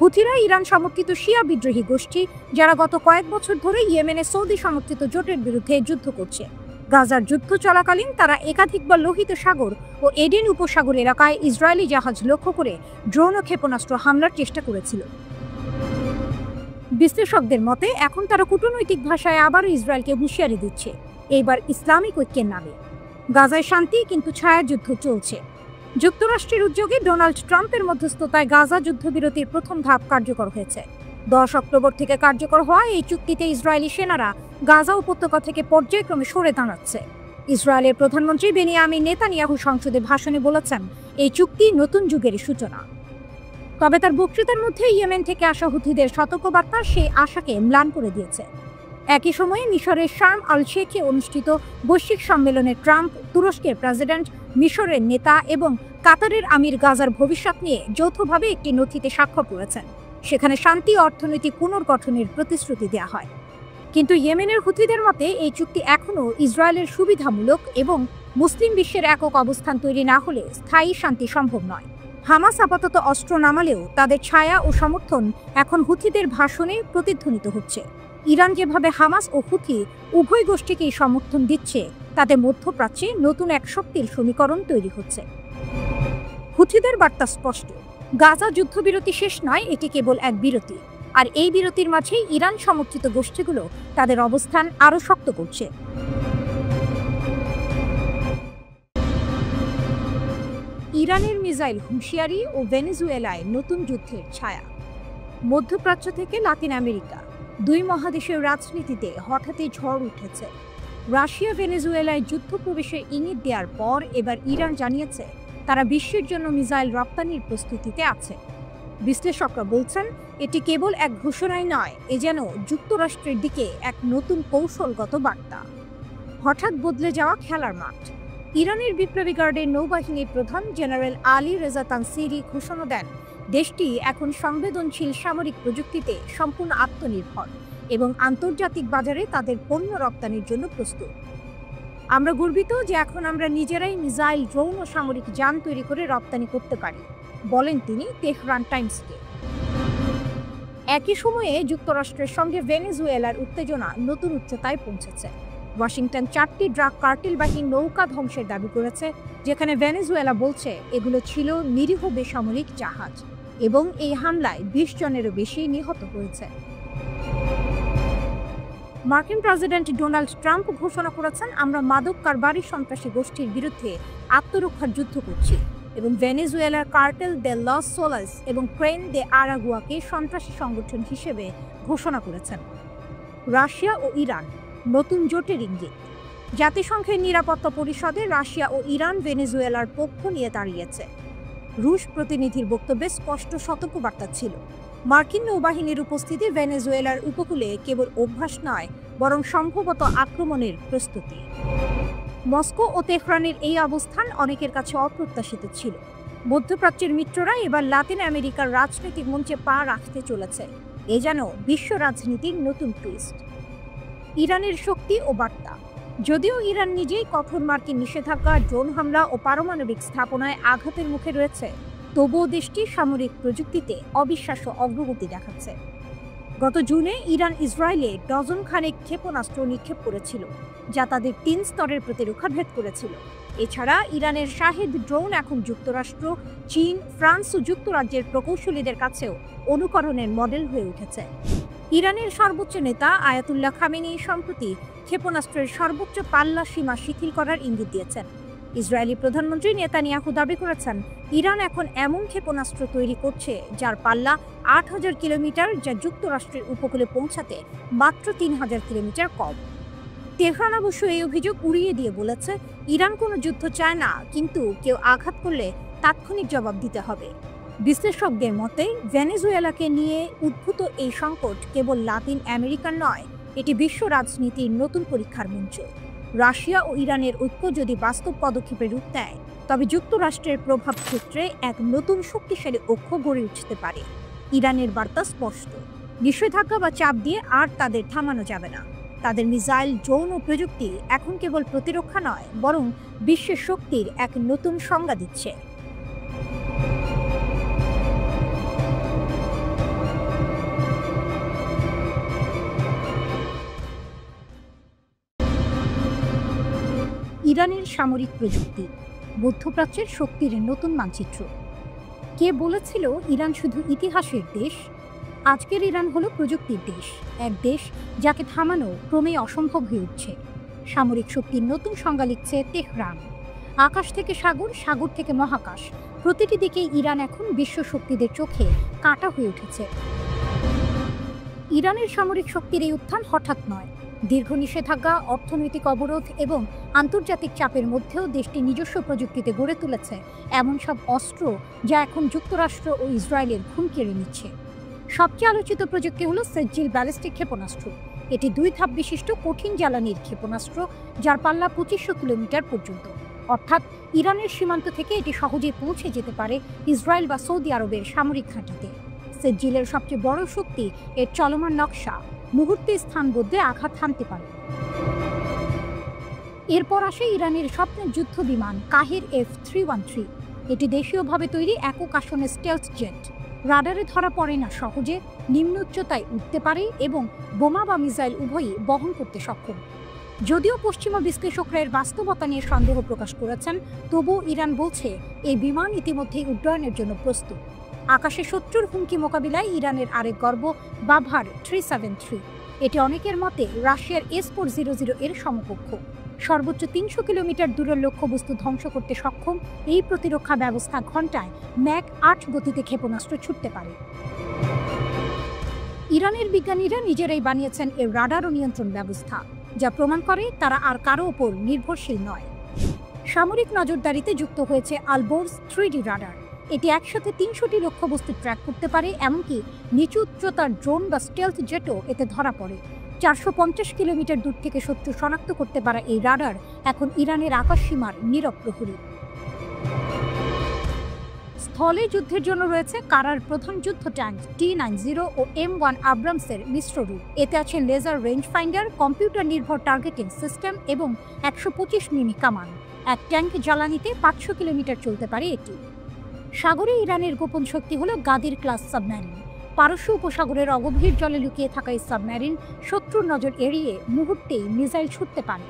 হুথিরা ইরান সমর্থিত শিয়া বিদ্রোহী গোষ্ঠী, যারা গত কয়েক বছর ধরে ইয়েমেনে সৌদি সমর্থিত জোটের বিরুদ্ধে যুদ্ধ করছে। গাজার যুদ্ধ চলাকালীন তারা একাধিকবার লোহিত সাগর ও এডেন উপসাগর এলাকায় ইসরায়েলি জাহাজ লক্ষ্য করে ড্রোন ও ক্ষেপণাস্ত্র হামলার চেষ্টা করেছিল। বিশ্লেষকদের মতে এখন তারা কূটনৈতিক ভাষায় আবারও ইসরায়েলকে হুঁশিয়ারি দিচ্ছে, এইবার ইসলামিক ঐক্যের নামে। গাজায় শান্তি, কিন্তু ছায়াযুদ্ধ চলছে। যুক্তরাষ্ট্রের উদ্যোগে ডোনাল্ড ট্রাম্পের মধ্যস্থতায় গাজা যুদ্ধবিরতির প্রথম ধাপ কার্যকর হয়েছে। 10 অক্টোবর থেকে কার্যকর হওয়া এই চুক্তিতে ইসরায়েলি সেনারা গাজা উপত্যকা থেকে পর্যায়ক্রমে সরে দাঁড়াচ্ছে। ইসরায়েলের প্রধানমন্ত্রী বেনিয়ামিন নেতানিয়াহু সংসদে ভাষণে বলেছেন, এই চুক্তি নতুন যুগের সূচনা। তবে তার বক্তৃতার মধ্যে ইয়েমেন থেকে আসা হুথিদের সতর্কবার্তা সেই আশাকে ম্লান করে দিয়েছে। একই সময়ে মিশরের শার্ম আল শেখে অনুষ্ঠিত বৈশ্বিক সম্মেলনে ট্রাম্প, তুরস্কের প্রেসিডেন্ট, মিশরের নেতা এবং কাতারের আমির গাজার ভবিষ্যৎ নিয়ে যৌথভাবে একটি নথিতে স্বাক্ষর করেছেন। সেখানে শান্তি ও অর্থনৈতিক পুনর্গঠনের প্রতিশ্রুতি দেওয়া হয়। কিন্তু ইয়েমেনের হুথিদের মতে এই চুক্তি এখনও ইসরায়েলের সুবিধামূলক এবং মুসলিম বিশ্বের একক অবস্থান তৈরি না হলে স্থায়ী শান্তি সম্ভব নয়। হামাস আপাতত অস্ত্র নামালেও তাদের ছায়া ও সমর্থন এখন হুথিদের ভাষণে প্রতিধ্বনিত হচ্ছে। ইরান যেভাবে হামাস ও হুথি উভয় গোষ্ঠীকেই সমর্থন দিচ্ছে, তাতে মধ্যপ্রাচ্যে নতুন এক শক্তির সমীকরণ তৈরি হচ্ছে। হুথিদের বার্তা স্পষ্ট, গাজা যুদ্ধবিরতি শেষ নয়, এটি কেবল এক বিরতি। আর এই বিরতির মাঝেই ইরান সমর্থিত গোষ্ঠীগুলো তাদের অবস্থান আরও শক্ত করছে। ইরানের মিসাইল হুঁশিয়ারি ও ভেনেজুয়েলায় নতুন যুদ্ধের ছায়া। মধ্যপ্রাচ্য থেকে লাতিন আমেরিকা, দুই মহাদেশের রাজনীতিতে হঠাৎই ঝড় উঠেছে। রাশিয়া ভেনেজুয়েলায় যুদ্ধ প্রবেশের ইঙ্গিত দেওয়ার পর এবার ইরান জানিয়েছে তারা বিশ্বের জন্য মিসাইল রপ্তানির প্রস্তুতিতে আছে। বিশ্লেষকরা বলছেন, এটি কেবল এক ঘোষণাই নয়, এ যেন যুক্তরাষ্ট্রের দিকে এক নতুন কৌশলগত বার্তা। হঠাৎ বদলে যাওয়া খেলার মাঠ। ইরানের বিপ্লবী গার্ডের নৌবাহিনীর প্রধান জেনারেল আলী রেজা তানসিরি ঘোষণা দেন, দেশটি এখন সংবেদনশীল সামরিক প্রযুক্তিতে সম্পূর্ণ আত্মনির্ভর এবং আন্তর্জাতিক বাজারে তাদের পণ্য রপ্তানির জন্য প্রস্তুত। আমরা গর্বিত যে এখন আমরা নিজেরাই মিসাইল, ড্রোন ও সামরিক যান তৈরি করে রপ্তানি করতে পারি, বলেন তিনি তেহরান টাইমসকে। একই সময়ে যুক্তরাষ্ট্রের সঙ্গে ভেনেজুয়েলার উত্তেজনা নতুন উচ্চতায় পৌঁছেছে। ওয়াশিংটন 4টি ড্রাগ কার্টেলবাহী নৌকা ধ্বংসের দাবি করেছে, যেখানে ভেনেজুয়েলা বলছে এগুলো ছিল নিরীহ বেসামরিক জাহাজ এবং এই হামলায় 20 জনেরও বেশি নিহত হয়েছে। মার্কিন প্রেসিডেন্ট ডোনাল্ড ট্রাম্প ঘোষণা করেছেন, আমরা মাদক কারবারি সন্ত্রাসী গোষ্ঠীর বিরুদ্ধে আত্মরক্ষার যুদ্ধ করছি এবং ভেনেজুয়েলার কার্টেল দে লস সোলাস এবং ক্রেন দে আরাগুয়াকে সন্ত্রাসী সংগঠন হিসেবে ঘোষণা করেছেন। রাশিয়া ও ইরান নতুন জোটের ইঙ্গিত। জাতিসংঘের নিরাপত্তা পরিষদে রাশিয়া ও ইরান ভেনেজুয়েলার পক্ষ নিয়ে দাঁড়িয়েছে। রুশ প্রতিনিধির বক্তব্যে স্পষ্ট সতর্কবার্তা ছিল, মার্কিন নৌবাহিনীর উপস্থিতি ভেনেজুয়েলার উপকূলে কেবল অভ্যাস নয়, বরং সম্ভবত আক্রমণের প্রস্তুতি। মস্কো ও তেহরানের এই অবস্থান অনেকের কাছে অপ্রত্যাশিত ছিল। মধ্যপ্রাচ্যের মিত্ররা এবার লাতিন আমেরিকার রাজনৈতিক মঞ্চে পা রাখতে চলেছে, এ যেন বিশ্ব রাজনীতির নতুন টুইস্ট। ইরানের শক্তি ও বার্তা। যদিও ইরান নিজেই কঠোর মার্কিন নিষেধাজ্ঞা, ড্রোন হামলা ও পারমাণবিক স্থাপনায় আঘাতের মুখে রয়েছে, তবুও দেশটি সামরিক প্রযুক্তিতে অবিশ্বাস্য অগ্রগতি দেখাচ্ছে। গত জুনে ইরান ইসরায়েলে ডজন খানেক ক্ষেপণাস্ত্র নিক্ষেপ করেছিল, যা তাদের 3 স্তরের প্রতিরক্ষা ভেদ করেছিল। এছাড়া ইরানের শাহেদ ড্রোন এখন যুক্তরাষ্ট্র, চীন, ফ্রান্স ও যুক্তরাজ্যের প্রকৌশলীদের কাছেও অনুকরণের মডেল হয়ে উঠেছে। ইরানের সর্বোচ্চ নেতা আয়াতুল্লাহ খামেনি সম্প্রতি ক্ষেপণাস্ত্রের সর্বোচ্চ পাল্লা সীমা শিথিল করার ইঙ্গিত দিয়েছেন। ইসরায়েলি প্রধানমন্ত্রী নেতানিয়াহু দাবি করেছেন, ইরান এখন এমন ক্ষেপণাস্ত্র তৈরি করছে যার পাল্লা 8000 কিলোমিটার, যা যুক্তরাষ্ট্রের উপকূলে পৌঁছাতে মাত্র 3000 কিলোমিটার কম। তেহরান অবশ্য এই অভিযোগ উড়িয়ে দিয়ে বলেছে, ইরান কোনো যুদ্ধ চায় না, কিন্তু কেউ আঘাত করলে তাৎক্ষণিক জবাব দিতে হবে। বিশ্লেষকদের মতে ভেনেজুয়েলাকে নিয়ে উদ্ভূত এই সংকট কেবল লাতিন আমেরিকার নয়, এটি বিশ্ব রাজনীতির নতুন পরীক্ষার মঞ্চ। রাশিয়া ও ইরানের ঐক্য যদি বাস্তব পদক্ষেপে রূপ দেয়, তবে যুক্তরাষ্ট্রের প্রভাব ক্ষেত্রে এক নতুন শক্তিশালী ঐক্য গড়ে উঠতে পারে। ইরানের বার্তা স্পষ্ট, নিষেধাজ্ঞা বা চাপ দিয়ে আর তাদের থামানো যাবে না। তাদের মিসাইল, ড্রোন ও প্রযুক্তি এখন কেবল প্রতিরক্ষা নয়, বরং বিশ্বের শক্তির এক নতুন সংজ্ঞা দিচ্ছে। ইরানের সামরিক প্রযুক্তি, মধ্যপ্রাচ্যের শক্তির নতুন মানচিত্র। কে বলেছিল ইরান শুধু ইতিহাসের দেশ? আজকের ইরান হলো প্রযুক্তির দেশ, এক দেশ যাকে থামানো ক্রমেই অসম্ভব হয়ে উঠছে। সামরিক শক্তির নতুন সংজ্ঞা লিখছে তেহরান। আকাশ থেকে সাগর, সাগর থেকে মহাকাশ, প্রতিটি দিকে ইরান এখন বিশ্ব শক্তিদের চোখে কাঁটা হয়ে উঠেছে। ইরানের সামরিক শক্তির এই উত্থান হঠাৎ নয়। দীর্ঘ নিষেধাজ্ঞা, অর্থনৈতিক অবরোধ এবং আন্তর্জাতিক চাপের মধ্যেও দেশটি নিজস্ব প্রযুক্তিতে গড়ে তুলেছে এমন সব অস্ত্র যা এখন যুক্তরাষ্ট্র ও ইসরায়েলের ঘুম কেড়ে নিচ্ছে। সবচেয়ে আলোচিত প্রযুক্তি হলো সেজ্জিল ব্যালিস্টিক ক্ষেপণাস্ত্র। এটি 2 ধাপ বিশিষ্ট কঠিন জ্বালানির ক্ষেপণাস্ত্র, যার পাল্লা 2500 কিলোমিটার পর্যন্ত। অর্থাৎ ইরানের সীমান্ত থেকে এটি সহজেই পৌঁছে যেতে পারে ইসরায়েল বা সৌদি আরবের সামরিক ঘাঁটিতে। সেজ্জিলের সবচেয়ে বড় শক্তি এর চলমান নকশা, মুহূর্তে স্থান বদলে আঘাত হানতে পারে। এরপর আসে ইরানের স্বপ্নের যুদ্ধ বিমান কাহের F-313। এটি দেশীয়ভাবে তৈরি একক আসনের স্টেলথ জেট। রাডারে ধরা পড়ে না সহজে, নিম্ন উচ্চতায় উঠতে পারে এবং বোমা বা মিসাইল উভয়ই বহন করতে সক্ষম। যদিও পশ্চিমা বিশ্লেষকরা এর বাস্তবতা নিয়ে সন্দেহ প্রকাশ করেছেন, তবুও ইরান বলছে এই বিমান ইতিমধ্যেই উড্ডয়নের জন্য প্রস্তুত। আকাশে শত্রুর হুমকি মোকাবিলায় ইরানের আরেক গর্ব বাভার 373। এটি অনেকের মতে রাশিয়ার S-400 এর সমকক্ষ। সর্বোচ্চ 300 কিলোমিটার দূরের লক্ষ্যবস্তু ধ্বংস করতে সক্ষম এই প্রতিরক্ষা ব্যবস্থা ঘণ্টায় ম্যাক 8 গতিতে ক্ষেপণাস্ত্র ছুটতে পারে। ইরানের বিজ্ঞানীরা নিজেরাই বানিয়েছেন এর রাডার ও নিয়ন্ত্রণ ব্যবস্থা, যা প্রমাণ করে তারা আর কারো ওপর নির্ভরশীল নয়। সামরিক নজরদারিতে যুক্ত হয়েছে আলবোর্স 3D রাডার। এটি একসাথে 300টি লক্ষ্যবস্তু ট্র্যাক করতে পারে, এমনকি নিচু উচ্চতার ড্রোন বা স্টেলথ জেটও এতে ধরা পড়ে। 450 কিলোমিটার দূর থেকে শত্রু শনাক্ত করতে পারা এই রাডার এখন ইরানের আকাশসীমার নীরব প্রহরী। স্থলে যুদ্ধের জন্য রয়েছে কারার প্রধান যুদ্ধ ট্যাঙ্ক T-90 ও M1 আব্রামসের মিশ্র রূপ। এতে আছে লেজার রেঞ্জ ফাইন্ডার, কম্পিউটার নির্ভর টার্গেটিং সিস্টেম এবং 125 মিমি কামান। এক ট্যাঙ্ক জ্বালানিতে 500 কিলোমিটার চলতে পারে এটি। সাগরে ইরানের গোপন শক্তি হল গাদির ক্লাস সাবমেরিন। পারস্য উপসাগরের অগভীর জলে লুকিয়ে থাকা এই সাবমেরিন শত্রুর নজর এড়িয়ে মুহূর্তেই মিসাইল ছুটতে পারে।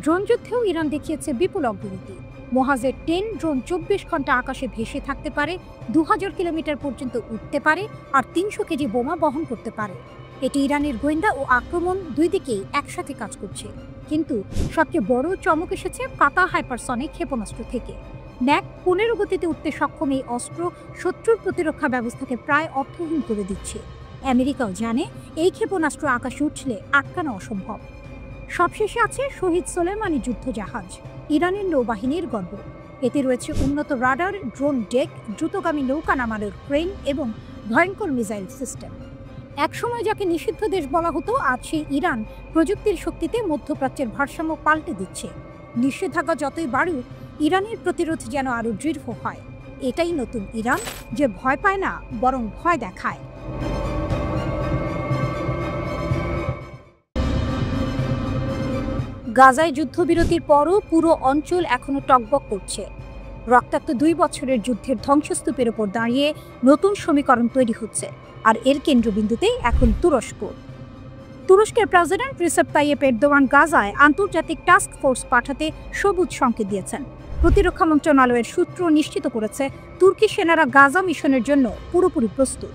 ড্রোন যুদ্ধেও ইরান দেখিয়েছে বিপুল অগ্রগতি। মোহাজের 10 ড্রোন 24 ঘন্টা আকাশে ভেসে থাকতে পারে, 2000 কিলোমিটার পর্যন্ত উঠতে পারে আর 300 কেজি বোমা বহন করতে পারে। এটি ইরানের গোয়েন্দা ও আক্রমণ দুই দিকেই একসাথে কাজ করছে। কিন্তু সবচেয়ে বড় চমক এসেছে কাতা হাইপারসনিক ক্ষেপণাস্ত্র থেকে। ম্যাক 15 গতিতে উঠতে সক্ষম এই অস্ত্র শত্রুর প্রতিরক্ষা ব্যবস্থাকে প্রায় অর্থহীন করে দিচ্ছে। আমেরিকাও জানে এই ক্ষেপণাস্ত্র আকাশে উঠলে আটকানো অসম্ভব। সবশেষে আছে শহীদ সোলেমানি যুদ্ধ জাহাজ, ইরানের নৌবাহিনীর গর্ব। এতে রয়েছে উন্নত রাডার, ড্রোন ডেক, দ্রুতগামী নৌকা নামানোর ক্রেন এবং ভয়ঙ্কর মিসাইল সিস্টেম। একসময় যাকে নিষিদ্ধ দেশ বলা হতো, আজ সেই ইরান প্রযুক্তির শক্তিতে মধ্যপ্রাচ্যের ভারসাম্য পাল্টে দিচ্ছে। নিষেধাজ্ঞা যতই বাড়ুক, ইরানের প্রতিরোধ যেন আরও দৃঢ় হয়। এটাই নতুন ইরান, যে ভয় পায় না, বরং ভয় দেখায়। গাজায় যুদ্ধবিরতির পরও পুরো অঞ্চল এখনো টগবগ করছে। রক্তাক্ত 2 বছরের যুদ্ধের ধ্বংসস্তূপের ওপর দাঁড়িয়ে নতুন সমীকরণ তৈরি হচ্ছে, আর এর কেন্দ্রবিন্দুতেই এখন তুরস্ক। তুরস্কের প্রেসিডেন্ট রিসেপ তাইয়েপ এরদোয়ান গাজায় আন্তর্জাতিক টাস্ক ফোর্স পাঠাতে সবুজ সংকেত দিয়েছেন। প্রতিরক্ষা মন্ত্রণালয়ের সূত্র নিশ্চিত করেছে তুর্কি সেনারা গাজা মিশনের জন্য পুরোপুরি প্রস্তুত।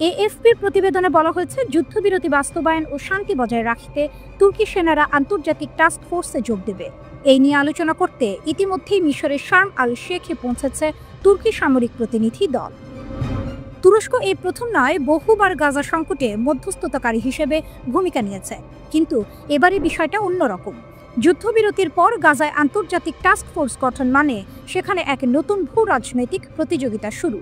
এএফপির প্রতিবেদনে বলা হয়েছে, যুদ্ধবিরতি বাস্তবায়ন ও শান্তি বজায় রাখতে তুর্কি সেনারা আন্তর্জাতিক টাস্ক ফোর্সে যোগ দেবে। এই নিয়ে আলোচনা করতে ইতিমধ্যেই মিশরের শার্ম আল শেখে পৌঁছেছে তুর্কি সামরিক প্রতিনিধি দল। তুরস্ক এই প্রথম নয়, বহুবার গাজা সংকটে মধ্যস্থতাকারী হিসেবে ভূমিকা নিয়েছে। কিন্তু এবারে বিষয়টা অন্যরকম। যুদ্ধবিরতির পর গাজায় আন্তর্জাতিক টাস্ক ফোর্স গঠন মানে সেখানে এক নতুন ভূ রাজনৈতিক প্রতিযোগিতা শুরু।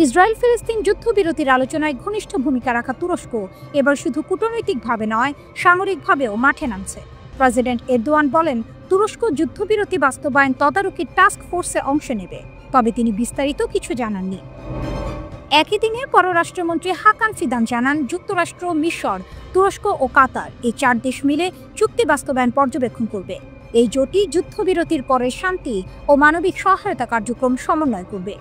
ইসরায়েল ফিলিস্তিন যুদ্ধবিরতির আলোচনায় ঘনিষ্ঠ ভূমিকা রাখা তুরস্ক এবার শুধু কূটনৈতিকভাবে নয়, সামরিকভাবেও মাঠে নামছে। প্রেসিডেন্ট এরদোয়ান বলেন, তুরস্ক যুদ্ধবিরতি বাস্তবায়ন তদারকির টাস্ক ফোর্সে অংশ নেবে, তবে তিনি বিস্তারিত কিছু জানাননি। একই দিনে পররাষ্ট্রমন্ত্রী হাকান ফিদান জানান, যুক্তরাষ্ট্র, মিশর, তুরস্ক ও কাতার এই 4 দেশ মিলে চুক্তি বাস্তবায়ন পর্যবেক্ষণ করবে। এই জোটই যুদ্ধবিরতির পরে শান্তি ও মানবিক সহায়তা কার্যক্রম সমন্বয় করবে।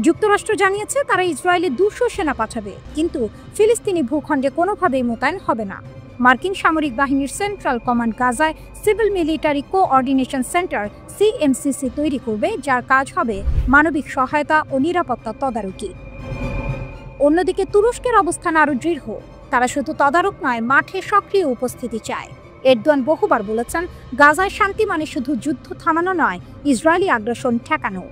যুক্তরাষ্ট্র জানিয়েছে তারা ইসরায়েলে 200 সেনা পাঠাবে, কিন্তু ফিলিস্তিনি ভূখণ্ডে কোনোভাবেই মোতায়েন হবে না। মার্কিন সামরিক বাহিনীর সেন্ট্রাল কমান্ড গাজায় সিভিল মিলিটারি কোঅর্ডিনেশন সেন্টার সিএমসিসি তৈরি করবে, যার কাজ হবে মানবিক সহায়তা ও নিরাপত্তা তদারকি। অন্যদিকে তুরস্কের অবস্থান আরও দৃঢ়। তারা শুধু তদারক নয়, মাঠে সক্রিয় উপস্থিতি চায়। এরদোয়ান বহুবার বলেছেন, গাজায় শান্তি মানে শুধু যুদ্ধ থামানো নয়, ইসরায়েলি আগ্রাসন ঠেকানো।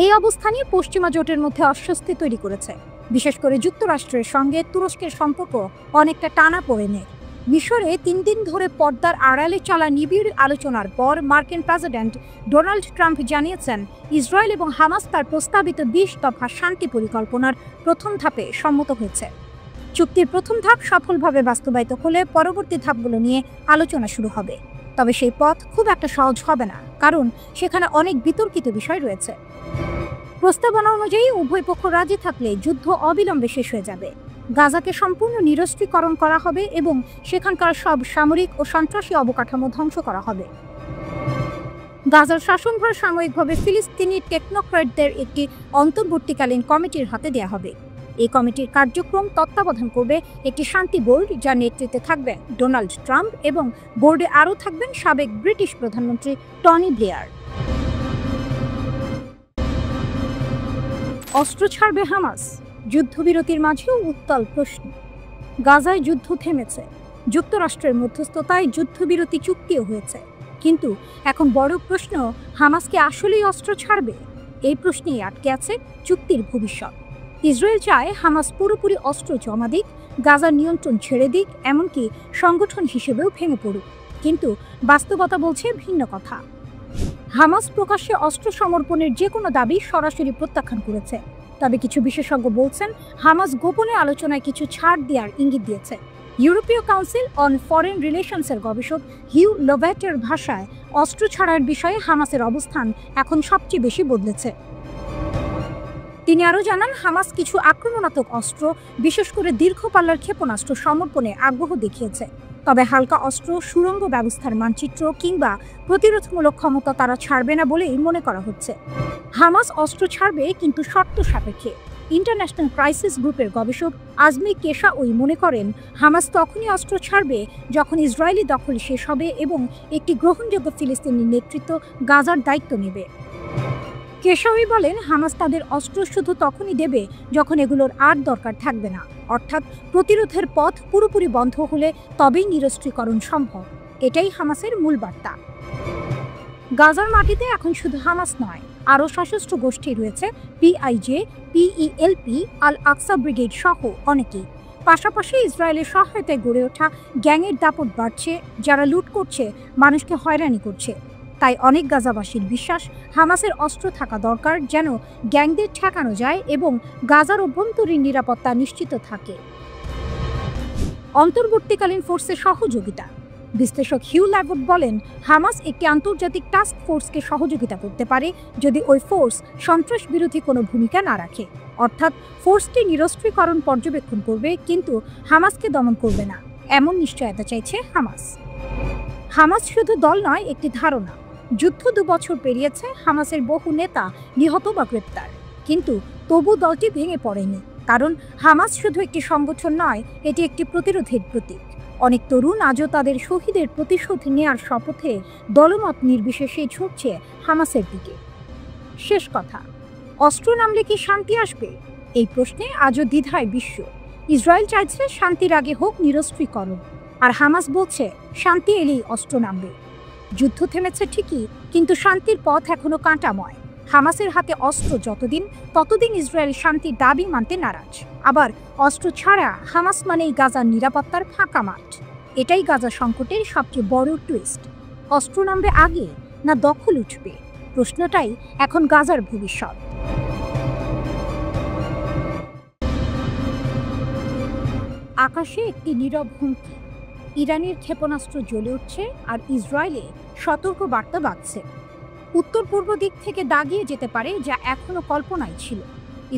এই অবস্থানই পশ্চিমা জোটের মধ্যে অস্বস্তি তৈরি করেছে। বিশেষ করে যুক্তরাষ্ট্রের সঙ্গে তুরস্কের সম্পর্ক অনেকটা টানাপোড়েনের। মিশরে 3 দিন ধরে পর্দার আড়ালে চলা নিবিড় আলোচনার পর মার্কিন প্রেসিডেন্ট ডোনাল্ড ট্রাম্প জানিয়েছেন, ইসরায়েল এবং হামাস তার প্রস্তাবিত 20 দফা শান্তি পরিকল্পনার প্রথম ধাপে সম্মত হয়েছে। চুক্তির প্রথম ধাপ সফলভাবে বাস্তবায়িত হলে পরবর্তী ধাপগুলো নিয়ে আলোচনা শুরু হবে। তবে সেই পথ খুব একটা সহজ হবে না, কারণ সেখানে অনেক বিতর্কিত বিষয় রয়েছে। প্রস্তাবনা অনুযায়ী উভয় পক্ষ রাজি থাকলে যুদ্ধ অবিলম্বে শেষ হয়ে যাবে। গাজাকে সম্পূর্ণ নিরস্ত্রীকরণ করা হবে এবং সেখানকার সব সামরিক ও সন্ত্রাসী অবকাঠামো ধ্বংস করা হবে। গাজার শাসনভার সাময়িকভাবে ফিলিস্তিনি টেকনোক্র্যাটদের একটি অন্তর্বর্তীকালীন কমিটির হাতে দেওয়া হবে। এই কমিটির কার্যক্রম তত্ত্বাবধান করবে একটি শান্তি বোর্ড, যার নেতৃত্বে থাকবেন ডোনাল্ড ট্রাম্প এবং বোর্ডে আরও থাকবেন সাবেক ব্রিটিশ প্রধানমন্ত্রী টনি ব্লেয়ার। অস্ত্র ছাড়বে হামাস? যুদ্ধবিরতির মাঝেও উত্তাল প্রশ্ন। গাজায় যুদ্ধ থেমেছে, যুক্তরাষ্ট্রের মধ্যস্থতায় যুদ্ধবিরতি চুক্তিও হয়েছে, কিন্তু এখন বড় প্রশ্ন, হামাস কি আসলেই অস্ত্র ছাড়বে? এই প্রশ্নেই আটকে আছে চুক্তির ভবিষ্যৎ। ইসরায়েল চায় হামাস পুরোপুরি অস্ত্র জমা দিক, গাজার নিয়ন্ত্রণ ছেড়ে দিক, এমনকি সংগঠন হিসেবেও ভেঙে পড়ুক, কিন্তু বাস্তবতা বলছে ভিন্ন কথা। হামাস প্রকাশ্যে অস্ত্র সমর্পণের যে কোনো দাবি সরাসরি প্রত্যাখ্যান করেছে। তবে কিছু বিশেষজ্ঞ বলছেন, হামাস গোপনে আলোচনায় কিছু ছাড় দেওয়ার ইঙ্গিত দিয়েছে। ইউরোপীয় কাউন্সিল অন ফরেন রিলেশনসের গবেষক হিউ লোভ্যাটের ভাষায়, অস্ত্র ছাড়ার বিষয়ে হামাসের অবস্থান এখন সবচেয়ে বেশি বদলেছে। তিনি আরও জানান, হামাস কিছু আক্রমণাত্মক অস্ত্র, বিশেষ করে দীর্ঘ পাল্লার ক্ষেপণাস্ত্র সমর্পণে আগ্রহ দেখিয়েছে। তবে হালকা অস্ত্র, সুড়ঙ্গ ব্যবস্থার মানচিত্র কিংবা প্রতিরোধমূলক ক্ষমতা তারা ছাড়বে না বলেই মনে করা হচ্ছে। হামাস অস্ত্র ছাড়বে, কিন্তু শর্ত সাপেক্ষে। ইন্টারন্যাশনাল ক্রাইসিস গ্রুপের গবেষক আজমি কেশাওয়ি মনে করেন, হামাস তখনই অস্ত্র ছাড়বে যখন ইসরায়েলি দখল শেষ হবে এবং একটি গ্রহণযোগ্য ফিলিস্তিনি নেতৃত্ব গাজার দায়িত্ব নেবে। কেশাওয়ি বলেন, হামাস তাদের অস্ত্র শুধু তখনই দেবে যখন এগুলোর আর দরকার থাকবে না, অর্থাৎ প্রতিরোধের পথ পুরোপুরি বন্ধ হলে তবেই নিরস্ত্রীকরণ সম্ভব। এটাই হামাসের মূল বার্তা। গাজার মাটিতে এখন শুধু হামাস নয়, আরও সশস্ত্র গোষ্ঠী রয়েছে, পিআইজে, পিইএলপি, আল আকসা ব্রিগেড সহ অনেকেই। পাশাপাশি ইসরায়েলের সহায়তায় গড়ে ওঠা গ্যাংয়ের দাপট বাড়ছে, যারা লুট করছে, মানুষকে হয়রানি করছে। তাই অনেক গাজাবাসীর বিশ্বাস, হামাসের অস্ত্র থাকা দরকার, যেন গ্যাংদের ঠেকানো যায় এবং গাজার অভ্যন্তরীণ নিরাপত্তা নিশ্চিত থাকে। অন্তর্বর্তীকালীন ফোর্সের সহযোগিতা। বিশ্লেষক হিউ ল্যাভট বলেন, হামাস একটি আন্তর্জাতিক টাস্ক ফোর্সকে সহযোগিতা করতে পারে যদি ওই ফোর্স সন্ত্রাস বিরোধী কোনো ভূমিকা না রাখে। অর্থাৎ ফোর্সটি নিরস্ত্রীকরণ পর্যবেক্ষণ করবে, কিন্তু হামাসকে দমন করবে না, এমন নিশ্চয়তা চাইছে হামাস। হামাস শুধু দল নয়, একটি ধারণা। যুদ্ধ 2 বছর পেরিয়েছে, হামাসের বহু নেতা নিহত বা গ্রেপ্তার, কিন্তু তবু দলটি ভেঙে পড়েনি। কারণ হামাস শুধু একটি সংগঠন নয়, এটি একটি প্রতিরোধের প্রতীক। অনেক তরুণ আজও তাদের শহীদের প্রতিশোধ নেয়ার শপথে দলমত নির্বিশেষে ছুটছে হামাসের দিকে। শেষ কথা, অস্ত্র নামলে কি শান্তি আসবে? এই প্রশ্নে আজও দ্বিধায় বিশ্ব। ইসরায়েল চাইছে শান্তির আগে হোক নিরস্ত্রীকরণ, আর হামাস বলছে শান্তি এলেই অস্ত্র নামবে। যুদ্ধ থেমেছে ঠিকই, কিন্তু শান্তির পথ এখনো কাঁটাময়। হামাসের হাতে অস্ত্র যতদিন, ততদিন ইসরায়েল শান্তির দাবি মানতে নারাজ। আবার অস্ত্র ছাড়া হামাস মানেই গাজার নিরাপত্তার ফাঁকা মাঠ। এটাই গাজা সংকটের সবচেয়ে বড় টুইস্ট। অস্ত্র নামবে আগে না দখল উঠবে? প্রশ্নটাই এখন গাজার ভবিষ্যৎ। আকাশে একটি নীরব হুমকি। ইরানের ক্ষেপণাস্ত্র জ্বলে উঠছে আর ইসরায়েলে সতর্ক বার্তা বাজছে। উত্তর পূর্ব দিক থেকে দাগিয়ে যেতে পারে, যা এখনো কল্পনাই ছিল।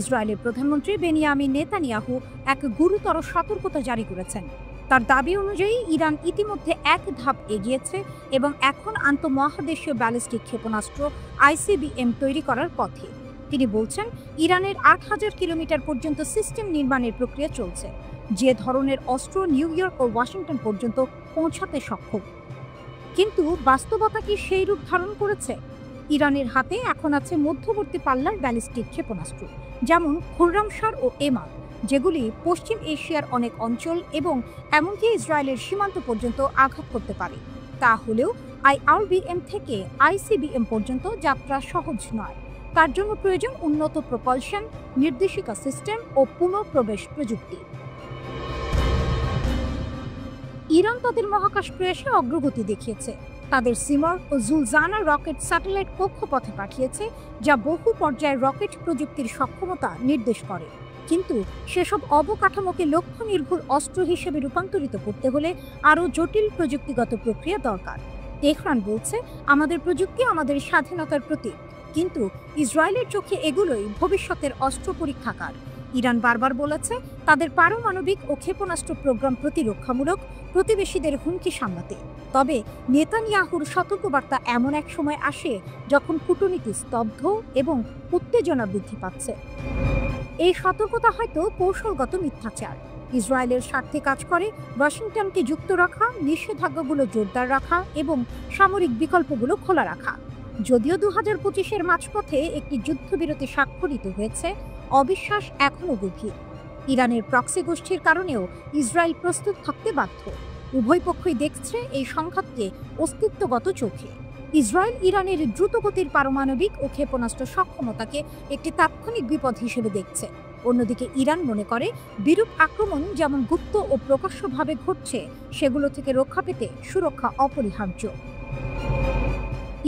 ইসরায়েলের প্রধানমন্ত্রী বেনিয়ামিন নেতানিয়াহু এক গুরুতর সতর্কতা জারি করেছেন। তার দাবি অনুযায়ী ইরান ইতিমধ্যে এক ধাপ এগিয়েছে এবং এখন আন্তঃমহাদেশীয় ব্যালিস্টিক ক্ষেপণাস্ত্র আইসিবিএম তৈরি করার পথে। তিনি বলছেন, ইরানের ৮,০০০ কিলোমিটার পর্যন্ত সিস্টেম নির্মাণের প্রক্রিয়া চলছে, যে ধরনের অস্ত্র নিউ ইয়র্ক ও ওয়াশিংটন পর্যন্ত পৌঁছাতে সক্ষম। কিন্তু বাস্তবতা কি সেই রূপ ধারণ করেছে? ইরানের হাতে এখন আছে মধ্যবর্তী পাল্লার ব্যালিস্টিক ক্ষেপণাস্ত্র, যেমন খুররামশার ও এমাদ, যেগুলি পশ্চিম এশিয়ার অনেক অঞ্চল এবং এমনকি ইসরায়েলের সীমান্ত পর্যন্ত আঘাত করতে পারে। তা হলেও IRBM থেকে ICBM পর্যন্ত যাত্রা সহজ নয়। তার জন্য প্রয়োজন উন্নত প্রপালশন, নির্দেশিকা সিস্টেম ও পুনঃপ্রবেশ প্রযুক্তি। ইরান তাদের মহাকাশ প্রয়াসে অগ্রগতি দেখিয়েছে। তাদের সিমর ও জুলজানা রকেট স্যাটেলাইট কক্ষপথে পাঠিয়েছে, যা বহু পর্যায়ের রকেট প্রযুক্তির সক্ষমতা নির্দেশ করে। কিন্তু সেসব অবকাঠামোকে লক্ষ্য নির্ভুল অস্ত্র হিসেবে রূপান্তরিত করতে হলে আরও জটিল প্রযুক্তিগত প্রক্রিয়া দরকার। তেহরান বলছে, আমাদের প্রযুক্তি আমাদের স্বাধীনতার প্রতীক, কিন্তু ইসরায়েলের চোখে এগুলোই ভবিষ্যতের অস্ত্র পরীক্ষাগার। ইরান বারবার বলেছে, তাদের পারমাণবিক ও ক্ষেপণাস্ত্র প্রোগ্রাম প্রতিরক্ষামূলক, প্রতিবেশীদের হুমকি সামলাতে। তবে নেতানিয়াহুর সতর্কবার্তা এমন এক সময় আসে যখন কূটনীতি স্তব্ধ এবং উত্তেজনা বৃদ্ধি পাচ্ছে। এই সতর্কতা হয়তো কৌশলগত মিথ্যাচার। ইসরায়েলের স্বার্থে কাজ করে ওয়াশিংটনকে যুক্ত রাখা, নিষেধাজ্ঞাগুলো জোরদার রাখা এবং সামরিক বিকল্পগুলো খোলা রাখা। যদিও 2025-এর মাঝপথে একটি যুদ্ধবিরতি স্বাক্ষরিত হয়েছে, অবিশ্বাস এখনও গভীর। ইরানের প্রক্সি গোষ্ঠীর কারণেও ইসরায়েল প্রস্তুত থাকতে বাধ্য। উভয় পক্ষই দেখছে এই সংঘাতকে অস্তিত্বগত চোখে। ইসরায়েল ইরানের দ্রুতগতির পারমাণবিক ও ক্ষেপণাস্ত্র সক্ষমতাকে একটি তাৎক্ষণিক বিপদ হিসেবে দেখছে। অন্যদিকে ইরান মনে করে, বিরূপ আক্রমণ যেমন গুপ্ত ও প্রকাশ্যভাবে ঘটছে, সেগুলো থেকে রক্ষা পেতে সুরক্ষা অপরিহার্য।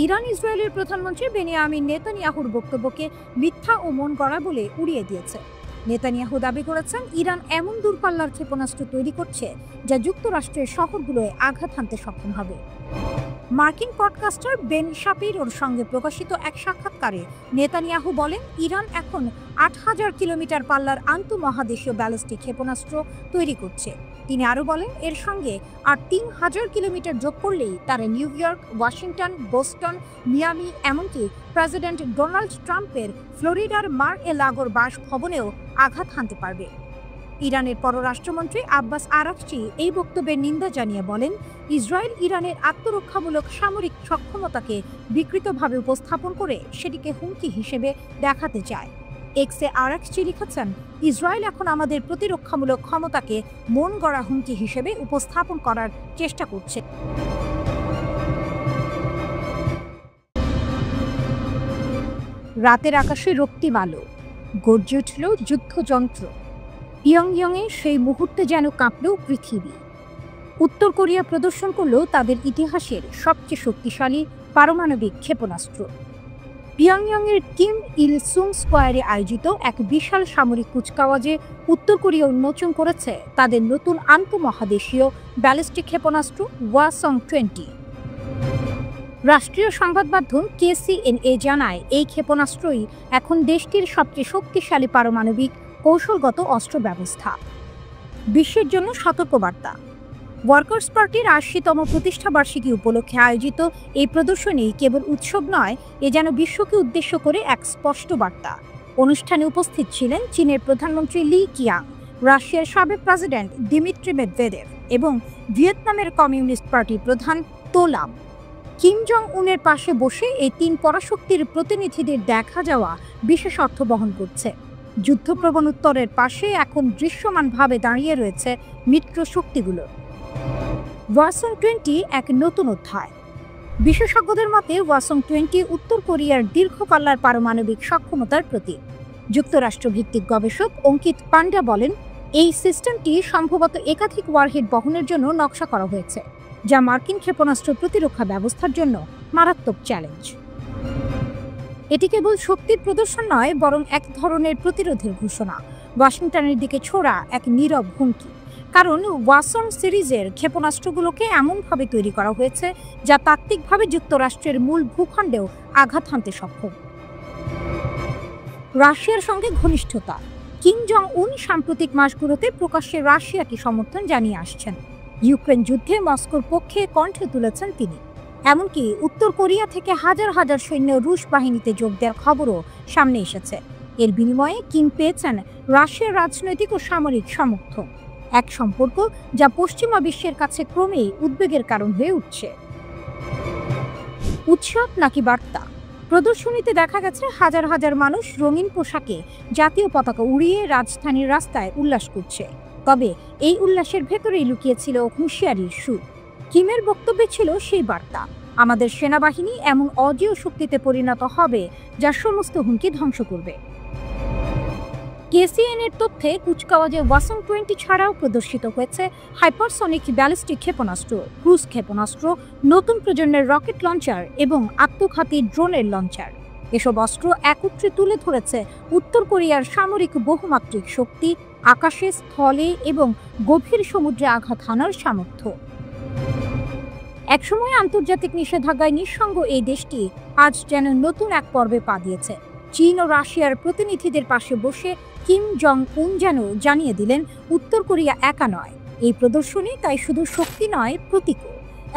ইরান ইসরায়েলের প্রধানমন্ত্রী বেনিয়ামিন নেতানিয়াহুর বক্তব্যকে মিথ্যা ও মন গড়া বলে উড়িয়ে দিয়েছে। নেতানিয়াহু দাবি করেছেন, ইরান এমন দূরপাল্লার ক্ষেপণাস্ত্র তৈরি করছে যা যুক্তরাষ্ট্রের শহরগুলোয় আঘাত হানতে সক্ষম হবে। মার্কিন পডকাস্টার বেন শাপিরোর সঙ্গে প্রকাশিত এক সাক্ষাৎকারে নেতানিয়াহু বলেন, ইরান এখন ৮,০০০ কিলোমিটার পাল্লার আন্তঃমহাদেশীয় ব্যালিস্টিক ক্ষেপণাস্ত্র তৈরি করছে। তিনি আরও বলেন, এর সঙ্গে আর ৩,০০০ কিলোমিটার যোগ করলেই তারা new York, Washington, Boston, Miami, এমনকি প্রেসিডেন্ট ডোনাল্ড ট্রাম্পের ফ্লোরিডার মার-এ-লাগোর বাসভবনেও আঘাত হানতে পারবে। ইরানের পররাষ্ট্রমন্ত্রী আব্বাস আরাকচি এই বক্তব্যের নিন্দা জানিয়ে বলেন, ইসরায়েল ইরানের আত্মরক্ষামূলক সামরিক সক্ষমতাকে বিকৃতভাবে উপস্থাপন করে সেটিকে হুমকি হিসেবে দেখাতে চায়। এক্সে আরাকচি লিখেছেন, ইসরায়েল এখন আমাদের প্রতিরক্ষামূলক ক্ষমতাকে মন গড়া হুমকি হিসেবে উপস্থাপন করার চেষ্টা করছে। রাতের আকাশে রক্তিম আলো, গর্জে উঠল যুদ্ধযন্ত্র। পিয়ংইয়ংয়ে সেই মুহূর্তে যেন কাঁপল পৃথিবী। উত্তর কোরিয়া প্রদর্শন করল তাদের ইতিহাসের সবচেয়ে শক্তিশালী পারমাণবিক ক্ষেপণাস্ত্র। পিয়ংইয়ংয়ের কিম ইল সুং স্কোয়ারে আয়োজিত এক বিশাল সামরিক কুচকাওয়াজে উত্তর কোরিয়া উন্মোচন করেছে তাদের নতুন আন্তঃমহাদেশীয় ব্যালিস্টিক ক্ষেপণাস্ত্র ওয়াসং-20। রাষ্ট্রীয় সংবাদ মাধ্যম KCNA জানায়, এই ক্ষেপণাস্ত্রই এখন দেশটির সবচেয়ে শক্তিশালী পারমাণবিক কৌশলগত অস্ত্র ব্যবস্থা। বিশ্বের জন্য সতর্কবার্তা। ওয়ার্কার্স পার্টির ৮০তম প্রতিষ্ঠাবার্ষিকী উপলক্ষে আয়োজিত এই প্রদর্শনী কেবল উৎসব নয়, এ যেন বিশ্বকে উদ্দেশ্য করে এক স্পষ্ট বার্তা। অনুষ্ঠানে উপস্থিত ছিলেন চীনের প্রধানমন্ত্রী লি কিয়াং, রাশিয়ার সাবেক প্রেসিডেন্ট দিমিত্রি মেদভেদেভ এবং ভিয়েতনামের কমিউনিস্ট পার্টির প্রধান তো লাম। কিম জং উনের পাশে বসে এই তিন পরাশক্তির প্রতিনিধিদের দেখা যাওয়া বিশেষ অর্থ বহন করছে। যুদ্ধপ্রবণ উত্তরের পাশে এখন দৃশ্যমানভাবে দাঁড়িয়ে রয়েছে মিত্র শক্তিগুলো। ওয়াসং-20 এক নতুন অধ্যায়। বিশেষজ্ঞদের মতে ওয়াসং-20 উত্তর কোরিয়ার দীর্ঘপাল্লার পারমাণবিক সক্ষমতার প্রতীক। যুক্তরাষ্ট্রভিত্তিক গবেষক অঙ্কিত পান্ডা বলেন, এই সিস্টেমটি সম্ভবত একাধিক ওয়ারহেড বহনের জন্য নকশা করা হয়েছে, যা মার্কিন ক্ষেপণাস্ত্র প্রতিরক্ষা ব্যবস্থার জন্য মারাত্মক চ্যালেঞ্জ। এটি কেবল শক্তির প্রদর্শন নয়, বরং এক ধরনের প্রতিরোধের ঘোষণা, ওয়াশিংটনের দিকে ছোড়া এক নীরব হুমকি। কারণ ওয়াসং সিরিজের ক্ষেপণাস্ত্রগুলোকে এমনভাবে তৈরি করা হয়েছে যা তাত্ত্বিকভাবে যুক্তরাষ্ট্রের মূল ভূখণ্ডেও আঘাত হানতে সক্ষম। রাশিয়ার সঙ্গে ঘনিষ্ঠতা। কিম জং উন সাম্প্রতিক মাসগুলোতে প্রকাশ্যে রাশিয়াকে সমর্থন জানিয়ে আসছেন। ইউক্রেন যুদ্ধে মস্কোর পক্ষে কণ্ঠ তুলেছেন তিনি। এমনকি উত্তর কোরিয়া থেকে হাজার হাজার সৈন্য রুশ বাহিনীতে যোগ দেওয়ার খবরও সামনে এসেছে। এর বিনিময়ে কিম পেয়েছেন রাশিয়ার রাজনৈতিক ও সামরিক সমর্থন, এক সম্পর্ক যা পশ্চিমা বিশ্বের কাছে ক্রমেই উদ্বেগের কারণ হয়ে উঠছে। উৎসব নাকি বার্তা? প্রদর্শনীতে দেখা গেছে হাজার হাজার মানুষ রঙিন পোশাকে জাতীয় পতাকা উড়িয়ে রাজধানীর রাস্তায় উল্লাস করছে। তবে এই উল্লাসের ভেতরেই লুকিয়েছিল হুঁশিয়ারির সুর। কিমের বক্তব্যে ছিল সেই বার্তা, আমাদের সেনাবাহিনী এমন অজেয় শক্তিতে পরিণত হবে যা সমস্ত হুমকি ধ্বংস করবে। কেসিএন-এর তথ্যে কুচকাওয়াজে ওয়াসং 20 ছাড়াও প্রদর্শিত হয়েছে হাইপারসনিক ব্যালিস্টিক ক্ষেপণাস্ত্র, ক্রুজ ক্ষেপণাস্ত্র, নতুন প্রজন্মের রকেট লঞ্চার এবং আত্মঘাতী ড্রোনের লঞ্চার। এসব অস্ত্র একত্রে তুলে ধরেছে উত্তর কোরিয়ার সামরিক বহুমাত্রিক শক্তি, আকাশে, স্থলে এবং গভীর সমুদ্রে আঘাত হানার সামর্থ্য। একসময় আন্তর্জাতিক নিষেধাজ্ঞায় নিঃসঙ্গ এই দেশটি আজ যেন নতুন এক পর্বে পা দিয়েছে। চীন ও রাশিয়ার প্রতিনিধিদের পাশে বসে কিম জং উন যেন জানিয়ে দিলেন উত্তর কোরিয়া একা নয়। এই প্রদর্শনী তাই শুধু শক্তি নয়, প্রতীকও।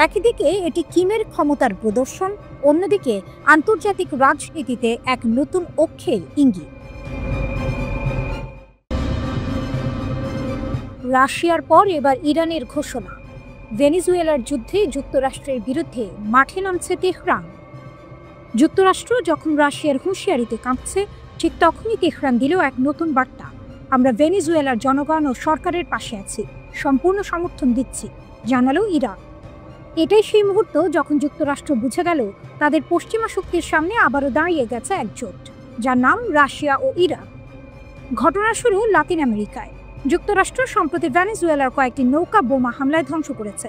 একদিকে এটি কিমের ক্ষমতার প্রদর্শন, অন্যদিকে আন্তর্জাতিক রাজনীতিতে এক নতুন অক্ষের ইঙ্গিত। রাশিয়ার পর এবার ইরানের ঘোষণা, ভেনেজুয়েলার যুদ্ধে যুক্তরাষ্ট্রের বিরুদ্ধে মাঠে নামছে তেহরান। যুক্তরাষ্ট্র যখন রাশিয়ার হুঁশিয়ারিতে কাঁপছে, ঠিক তখনই তেহরান দিল এক নতুন বার্তা, আমরা ভেনেজুয়েলার জনগণ ও সরকারের পাশে আছি, সম্পূর্ণ সমর্থন দিচ্ছি, জানালো ইরান। এটাই সেই মুহূর্ত যখন যুক্তরাষ্ট্র বুঝে গেল তাদের পশ্চিমা শক্তির সামনে আবারও দাঁড়িয়ে গেছে এক জোট, যার নাম রাশিয়া ও ইরান। ঘটনা শুরু লাতিন আমেরিকায়। যুক্তরাষ্ট্র সম্প্রতি ভেনেজুয়েলার কয়েকটি নৌকা বোমা হামলায় ধ্বংস করেছে।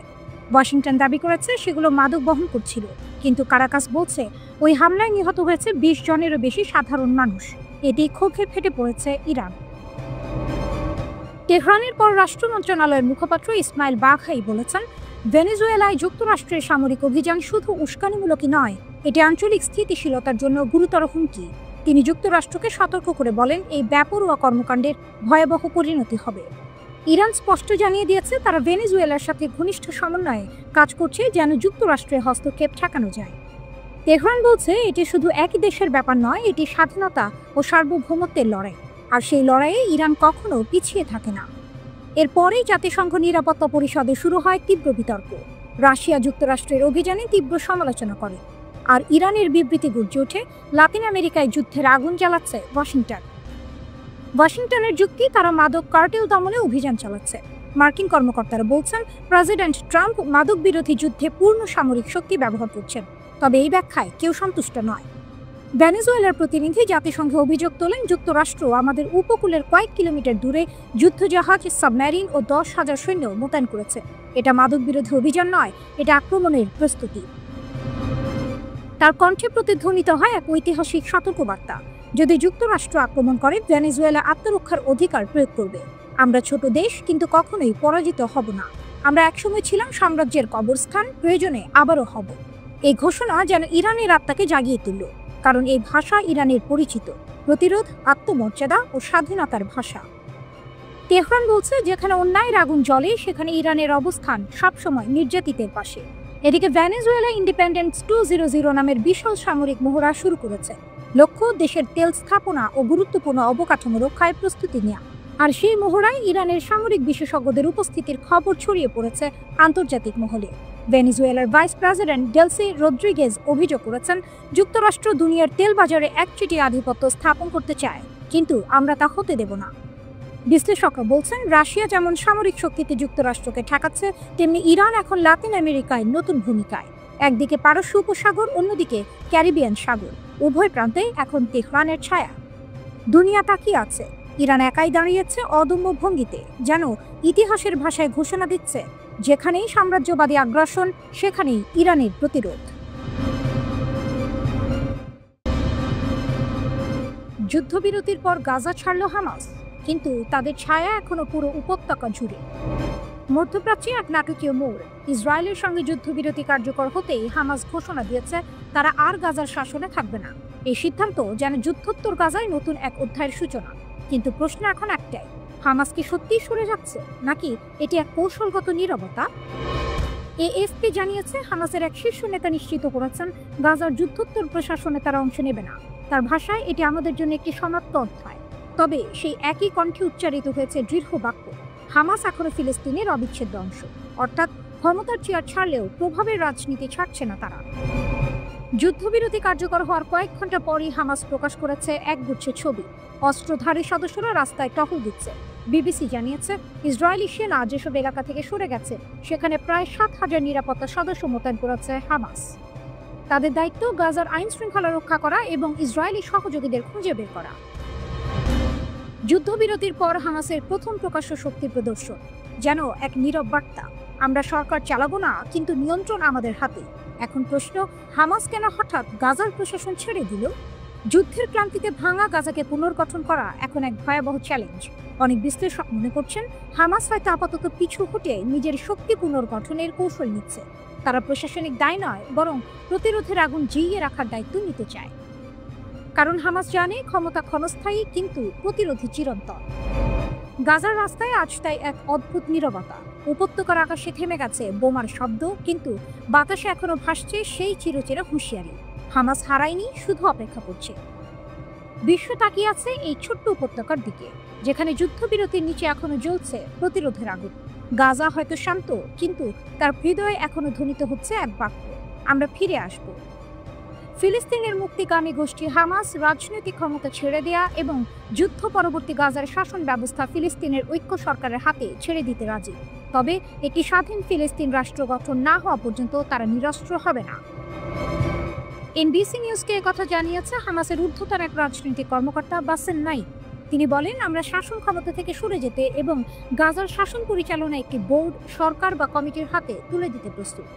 ওয়াশিংটন দাবি করেছে সেগুলো মাদক বহন করছিল, কিন্তু কারাকাস বলছে ওই হামলায় নিহত হয়েছে 20 জনেরও বেশি সাধারণ মানুষ। এতে ক্ষোভে ফেটে পড়েছে ইরান। তেহরানের পররাষ্ট্র মন্ত্রণালয়ের মুখপাত্র ইসমাইল বাঘাই বলেছেন, ভেনেজুয়েলায় যুক্তরাষ্ট্রের সামরিক অভিযান শুধু উস্কানিমূলকই নয়, এটি আঞ্চলিক স্থিতিশীলতার জন্য গুরুতর হুমকি। তিনি যুক্তরাষ্ট্রকে সতর্ক করে বলেন, এই বেপরোয়া কর্মকাণ্ডের ভয়াবহ পরিণতি হবে। ইরান স্পষ্ট জানিয়ে দিয়েছে তারা ভেনেজুয়েলার সাথে ঘনিষ্ঠ সমন্বয়ে কাজ করছে যেন যুক্তরাষ্ট্রের হস্তক্ষেপ ঠেকানো যায়। তেহরান বলছে এটি শুধু একই দেশের ব্যাপার নয়, এটি স্বাধীনতা ও সার্বভৌমত্বের লড়াই, আর সেই লড়াইয়ে ইরান কখনো পিছিয়ে থাকে না। এরপরেই জাতিসংঘ নিরাপত্তা পরিষদে শুরু হয় তীব্র বিতর্ক। রাশিয়া যুক্তরাষ্ট্রের অভিযানে তীব্র সমালোচনা করে, আর ইরানের বিবৃতি গর্জে ওঠে, লাতিন আমেরিকায় যুদ্ধের আগুন জ্বালাচ্ছে ওয়াশিংটন। ওয়াশিংটনের যুক্তি, তারা মাদক কার্টেল দমনে অভিযান চালাচ্ছে। মার্কিন কর্মকর্তারা বলছেন প্রেসিডেন্ট ট্রাম্প মাদক বিরোধী যুদ্ধে পূর্ণ সামরিক শক্তি ব্যবহার করছেন, তবে এই ব্যাখ্যায় কেউ সন্তুষ্ট নয়। ভেনেজুয়েলার প্রতিনিধি জাতিসংঘে অভিযোগ তোলেন, যুক্তরাষ্ট্র আমাদের উপকূলের কয়েক কিলোমিটার দূরে যুদ্ধজাহাজ, সাবমেরিন ও 10,000 সৈন্য মোতায়েন করেছে। এটা মাদক বিরোধী অভিযান নয়, এটা আক্রমণের প্রস্তুতি। তার কণ্ঠে প্রতিধ্বনিত হয় এক ঐতিহাসিক সতর্কবার্তা, যদি যুক্তরাষ্ট্র আক্রমণ করে, ভেনেজুয়েলা আত্মরক্ষার অধিকার প্রয়োগ করবে। আমরা ছোট দেশ, কিন্তু কখনোই পরাজিত হব না। আমরা একসময় ছিলাম সাম্রাজ্যের কবরস্থান, প্রয়োজনে আবারও হব। এই ঘোষণা যেন ইরানের আত্মাকে জাগিয়ে তুলল, কারণ এই ভাষা ইরানের পরিচিত, প্রতিরোধ, আত্মমর্যাদা ও স্বাধীনতার ভাষা। তেহরান বলছে, যেখানে অন্যায়ের আগুন জ্বলে সেখানে ইরানের অবস্থান সবসময় নির্যাতিতের পাশে। এদিকে ভেনেজুয়েলা ইন্ডিপেন্ডেন্স 200 নামের বিশাল সামরিক মহড়া শুরু করেছে। লক্ষ্য দেশের তেল স্থাপনা ও গুরুত্বপূর্ণ অবকাঠামো রক্ষায় প্রস্তুতি নেওয়া। আর সেই মহড়ায় ইরানের সামরিক বিশেষজ্ঞদের উপস্থিতির খবর ছড়িয়ে পড়েছে আন্তর্জাতিক মহলে। ভেনেজুয়েলার ভাইস প্রেসিডেন্ট ডেলসি রদ্রিগেজ অভিযোগ করেছেন, যুক্তরাষ্ট্র দুনিয়ার তেল বাজারে একচেটিয়া আধিপত্য স্থাপন করতে চায়, কিন্তু আমরা তা হতে দেব না। বিশ্লেষকরা বলছেন, রাশিয়া যেমন সামরিক শক্তিতে যুক্তরাষ্ট্রকে ঠেকাচ্ছে, তেমনি ইরান এখন লাতিন আমেরিকায় নতুন ভূমিকায়। একদিকে পারস্য উপসাগর, অন্যদিকে ক্যারিবিয়ান সাগর, উভয় প্রান্তে এখন তেহরানের ছায়া। দুনিয়া তাকিয়ে আছে, ইরান একাই দাঁড়িয়েছে অদম্য ভঙ্গিতে, যেন ইতিহাসের ভাষায় ঘোষণা দিচ্ছে, যেখানেই সাম্রাজ্যবাদী আগ্রাসন, সেখানেই ইরানের প্রতিরোধ। যুদ্ধবিরতির পর গাজা ছাড়ল হামাস, কিন্তু তাদের ছায়া এখনো পুরো উপত্যকা জুড়ে। মধ্যপ্রাচ্যে এক নাটকীয় মোড়। ইসরায়েলের সঙ্গে যুদ্ধবিরতি কার্যকর হতেই হামাস ঘোষণা দিয়েছে তারা আর গাজার শাসনে থাকবে না। এই সিদ্ধান্ত যেন যুদ্ধোত্তর গাজায় নতুন এক অধ্যায়ের সূচনা। কিন্তু প্রশ্ন এখন একটাই, হামাস কি সত্যিই সরে যাচ্ছে, নাকি এটি এক কৌশলগত নীরবতা? এএফপি জানিয়েছে হামাসের এক শীর্ষ নেতা নিশ্চিত করেছেন গাজার যুদ্ধোত্তর প্রশাসনে তারা অংশ নেবে না। তার ভাষায় এটি আমাদের জন্য একটি সমাপ্ত অধ্যায়। তবে সেই একই কণ্ঠে উচ্চারিত হয়েছে দৃঢ় বাক্য, হামাস এখনো ফিলিস্তিনের অবিচ্ছেদ্য অংশ, অর্থাৎ ক্ষমতার চেয়ার ছাড়লেও প্রভাবের রাজনীতি ছাড়ছে না তারা। যুদ্ধবিরতি কার্যকর হওয়ার কয়েক ঘন্টা পরই হামাস প্রকাশ করেছে একগুচ্ছ ছবি। অস্ত্রধারী সদস্যরা রাস্তায় টহল দিচ্ছে। বিবিসি জানিয়েছে ইসরায়েলি সেনা যেসব এলাকা থেকে সরে গেছে সেখানে প্রায় 7,000 নিরাপত্তা সদস্য মোতায়েন করেছে হামাস। তাদের দায়িত্ব গাজার আইন শৃঙ্খলা রক্ষা করা এবং ইসরায়েলি সহযোগীদের খুঁজে বের করা। যুদ্ধবিরতির পর হামাসের প্রথম প্রকাশ্য শক্তি প্রদর্শন যেন এক নীরব বার্তা, আমরা সরকার চালাবো না, কিন্তু নিয়ন্ত্রণ আমাদের হাতে। এখন প্রশ্ন, হামাস কেন হঠাৎ গাজার প্রশাসন ছেড়ে দিল? যুদ্ধের ক্লান্তিতে ভাঙা গাজাকে পুনর্গঠন করা এখন এক ভয়াবহ চ্যালেঞ্জ। অনেক বিশ্লেষক মনে করছেন হামাস হয়তো আপাতত পিছু হটে নিজের শক্তি পুনর্গঠনের কৌশল নিচ্ছে। তারা প্রশাসনিক দায় নয়, বরং প্রতিরোধের আগুন জিইয়ে রাখার দায়িত্ব নিতে চায়। কারণ হামাস জানে ক্ষমতা ক্ষণস্থায়ী, কিন্তু প্রতিরোধী চিরন্তন। গাজার রাস্তায় আজ তাই এক অদ্ভুত নীরবতা। উপত্যকার আকাশে থেমে গেছে বোমার শব্দ, কিন্তু বাতাসে এখনো ভাসছে সেই চিরচেরা হুঁশিয়ারি, হামাস হারায়নি, শুধু অপেক্ষা করছে। বিশ্ব তাকিয়ে আছে এই ছোট্ট উপত্যকার দিকে, যেখানে যুদ্ধবিরতির নিচে এখনো জ্বলছে প্রতিরোধের আগুন। গাজা হয়তো শান্ত, কিন্তু তার হৃদয়ে এখনো ধ্বনিত হচ্ছে এক বাক্য, আমরা ফিরে আসব। ফিলিস্তিনের মুক্তিকামী গোষ্ঠী হামাস রাজনৈতিক ক্ষমতা ছেড়ে দেয়া এবং যুদ্ধ পরবর্তী গাজার শাসন ব্যবস্থা ফিলিস্তিনের ঐক্য সরকারের হাতে ছেড়ে দিতে রাজি। তবে একটি স্বাধীন ফিলিস্তিন রাষ্ট্র গঠন না হওয়া পর্যন্ত তারা নিরস্ত্র হবে না। এনবিসি নিউজকে কথা জানিয়েছে হামাসের ঊর্ধ্বতন এক রাজনৈতিক কর্মকর্তা বাসেম নাইম। তিনি বলেন, আমরা শাসন ক্ষমতা থেকে সরে যেতে এবং গাজার শাসন পরিচালনা একটি বোর্ড, সরকার বা কমিটির হাতে তুলে দিতে প্রস্তুত।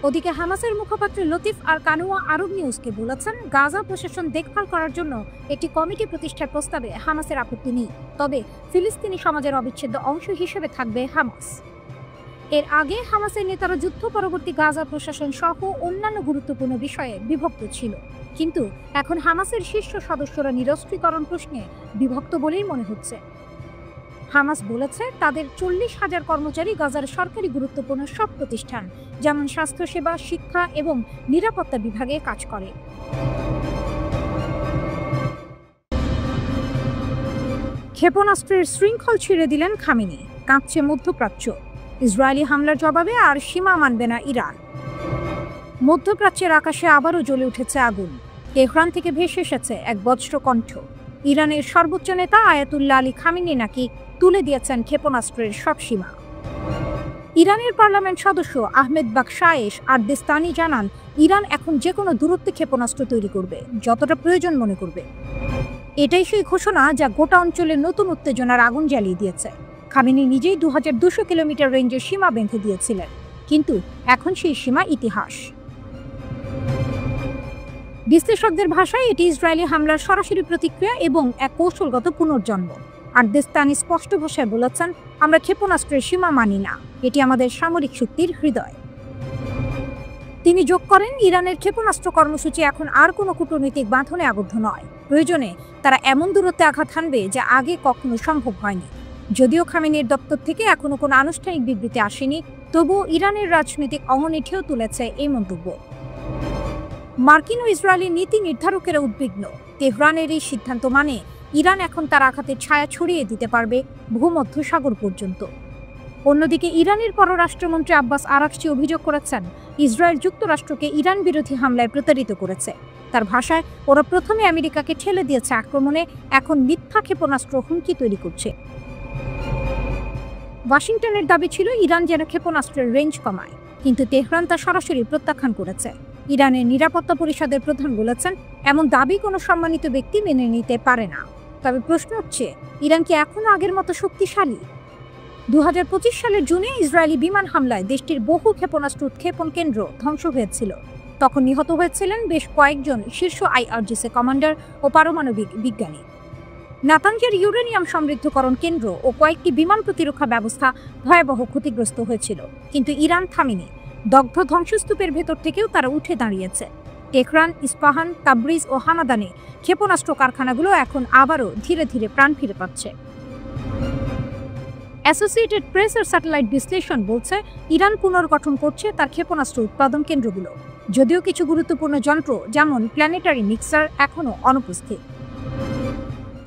ওদিকে হামাসের মুখপাত্র লতিফ আর কানুয়া আরব নিউজকে বলেছেন, গাজা প্রশাসন দেখভাল করার জন্য একটি কমিটি প্রতিষ্ঠার প্রস্তাবে হামাসের আপত্তি নেই, তবে ফিলিস্তিনি সমাজের অবিচ্ছেদ্য অংশ হিসেবে থাকবে হামাস। এর আগে হামাসের নেতারা যুদ্ধ পরবর্তী গাজা প্রশাসন সহ অন্যান্য গুরুত্বপূর্ণ বিষয়ে বিভক্ত ছিল, কিন্তু এখন হামাসের শীর্ষ সদস্যরা নিরস্ত্রীকরণ প্রশ্নে বিভক্ত বলেই মনে হচ্ছে। হামাস বলেছে তাদের 40,000 কর্মচারী গাজার সরকারি গুরুত্বপূর্ণ সব প্রতিষ্ঠান, যেমন স্বাস্থ্যসেবা, শিক্ষা এবং নিরাপত্তা বিভাগে কাজ করে। ক্ষেপণাস্ত্রের শৃঙ্খল ছিঁড়ে দিলেন খামেনি, কাঁপছে মধ্যপ্রাচ্য। ইসরায়েলি হামলার জবাবে আর সীমা মানবে না ইরান। মধ্যপ্রাচ্যের আকাশে আবারও জ্বলে উঠেছে আগুন। তেহরান থেকে ভেসে এসেছে এক বজ্র কণ্ঠ। ইরানের সর্বোচ্চ নেতা আয়াতুল্লাহ আলী খামেনি নাকি তুলে দিয়েছেন ক্ষেপণাস্ত্রের সব সীমা। ইরানের পার্লামেন্ট সদস্য আহমেদ বাকশায়েশ আরদেস্তানি জানান, ইরান এখন যে কোনো দূরত্বে ক্ষেপণাস্ত্র তৈরি করবে, যতটা প্রয়োজন মনে করবে। এটাই সেই ঘোষণা যা গোটা অঞ্চলে নতুন উত্তেজনার আগুন জ্বালিয়ে দিয়েছে। খামেনি নিজেই 2200 কিলোমিটার রেঞ্জের সীমা বেঁধে দিয়েছিলেন, কিন্তু এখন সেই সীমা ইতিহাস। বিশ্লেষকদের ভাষায় এটি ইসরায়েলি হামলার সরাসরি প্রতিক্রিয়া এবং এক কৌশলগত পুনর্জন্ম। আরদেস্তানি স্পষ্ট ভাষায় বলেছেন, আমরা ক্ষেপণাস্ত্রের সীমা মানি না, এটি আমাদের সামরিক শক্তির হৃদয়। তিনি যোগ করেন, ইরানের ক্ষেপণাস্ত্র কর্মসূচি এখন আর কোনো কূটনৈতিক বাঁধনে আবদ্ধ নয়। প্রয়োজনে তারা এমন দূরত্বে আঘাত হানবে যা আগে কখনো সম্ভব হয়নি। যদিও খামেনির দপ্তর থেকে এখনো কোনো আনুষ্ঠানিক বিবৃতি আসেনি, তবুও ইরানের রাজনৈতিক অঙ্গনে ঢেউ তুলেছে এই মন্তব্য। মার্কিন ও ইসরায়েলি নীতি নির্ধারকেরা উদ্বিগ্ন। তেহরানের এই সিদ্ধান্ত মানে ইরান এখন তার আঘাতের ছায়া ছড়িয়ে দিতে পারবে ভূমধ্য সাগর পর্যন্ত। অন্যদিকে ইরানের পররাষ্ট্রমন্ত্রী আব্বাস আরাকচি অভিযোগ করেছেন, ইসরায়েল যুক্তরাষ্ট্রকে ইরান বিরোধী হামলায় প্রতারিত করেছে। তার ভাষায়, ওরা প্রথমে আমেরিকাকে ঠেলে দিয়েছে আক্রমণে, এখন মিথ্যা ক্ষেপণাস্ত্র হুমকি তৈরি করছে। ওয়াশিংটনের দাবি ছিল ইরান যেন ক্ষেপণাস্ত্রের রেঞ্জ কমায়, কিন্তু তেহরান তা সরাসরি প্রত্যাখ্যান করেছে। ইরানের নিরাপত্তা পরিষদের প্রধান বলেছেন, এমন দাবি কোনো সম্মানিত ব্যক্তি মেনে নিতে পারে না। তবে প্রশ্ন হচ্ছে, ইরান কি এখনো আগের মতো শক্তিশালী? 2025 সালের জুনে ইসরায়েলি বিমান হামলায় দেশটির বহু ক্ষেপণাস্ত্র উৎক্ষেপণ কেন্দ্র ধ্বংস হয়েছিল। তখন নিহত হয়েছিলেন বেশ কয়েকজন শীর্ষ IRGC কমান্ডার ও পারমাণবিক বিজ্ঞানী। নাতানজের ইউরেনিয়াম সমৃদ্ধকরণ কেন্দ্র ও কয়েকটি বিমান প্রতিরক্ষা ব্যবস্থা ভয়াবহ ক্ষতিগ্রস্ত হয়েছিল, কিন্তু ইরান থামেনি। দগ্ধ ধ্বংসস্তূপের ভেতর থেকেও তারা উঠে দাঁড়িয়েছে। তেহরান, ইস্পাহান, তাবরিজ ও হামাদানে ক্ষেপণাস্ত্র কারখানাগুলো এখন আবারও ধীরে ধীরে প্রাণ ফিরে পাচ্ছে। অ্যাসোসিয়েটেড প্রেসের স্যাটেলাইট বিশ্লেষণ বলছে ইরান পুনর্গঠন করছে তার ক্ষেপণাস্ত্র উৎপাদন কেন্দ্রগুলো, যদিও কিছু গুরুত্বপূর্ণ যন্ত্র যেমন প্ল্যানেটারি মিক্সার এখনও অনুপস্থিত।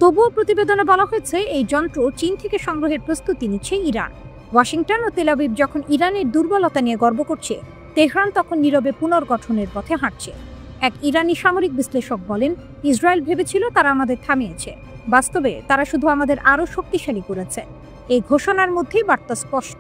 তবুও প্রতিবেদনে বলা হয়েছে এই যন্ত্র চীন থেকে সংগ্রহের প্রস্তুতি নিচ্ছে ইরান। ওয়াশিংটন ও তেল আবিব যখন ইরানের দুর্বলতা নিয়ে গর্ব করছে, তেহরান তখন নীরবে পুনর্গঠনের পথে হাঁটছে। এক ইরানি সামরিক বিশ্লেষক বলেন, ইসরায়েল ভেবেছিল তারা আমাদের থামিয়েছে, বাস্তবে তারা শুধু আমাদের আরও শক্তিশালী করেছে। এই ঘোষণার মধ্যেই বার্তা স্পষ্ট,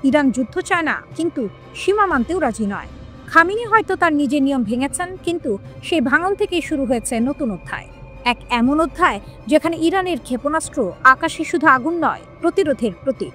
ইরান যুদ্ধ চায় না, কিন্তু সীমা মানতেও রাজি নয়। খামেনি হয়তো তার নিজের নিয়ম ভেঙেছেন, কিন্তু সেই ভাঙন থেকেই শুরু হয়েছে নতুন অধ্যায়। এক এমন অধ্যায় যেখানে ইরানের ক্ষেপণাস্ত্র আকাশে শুধু আগুন নয়, প্রতিরোধের প্রতীক।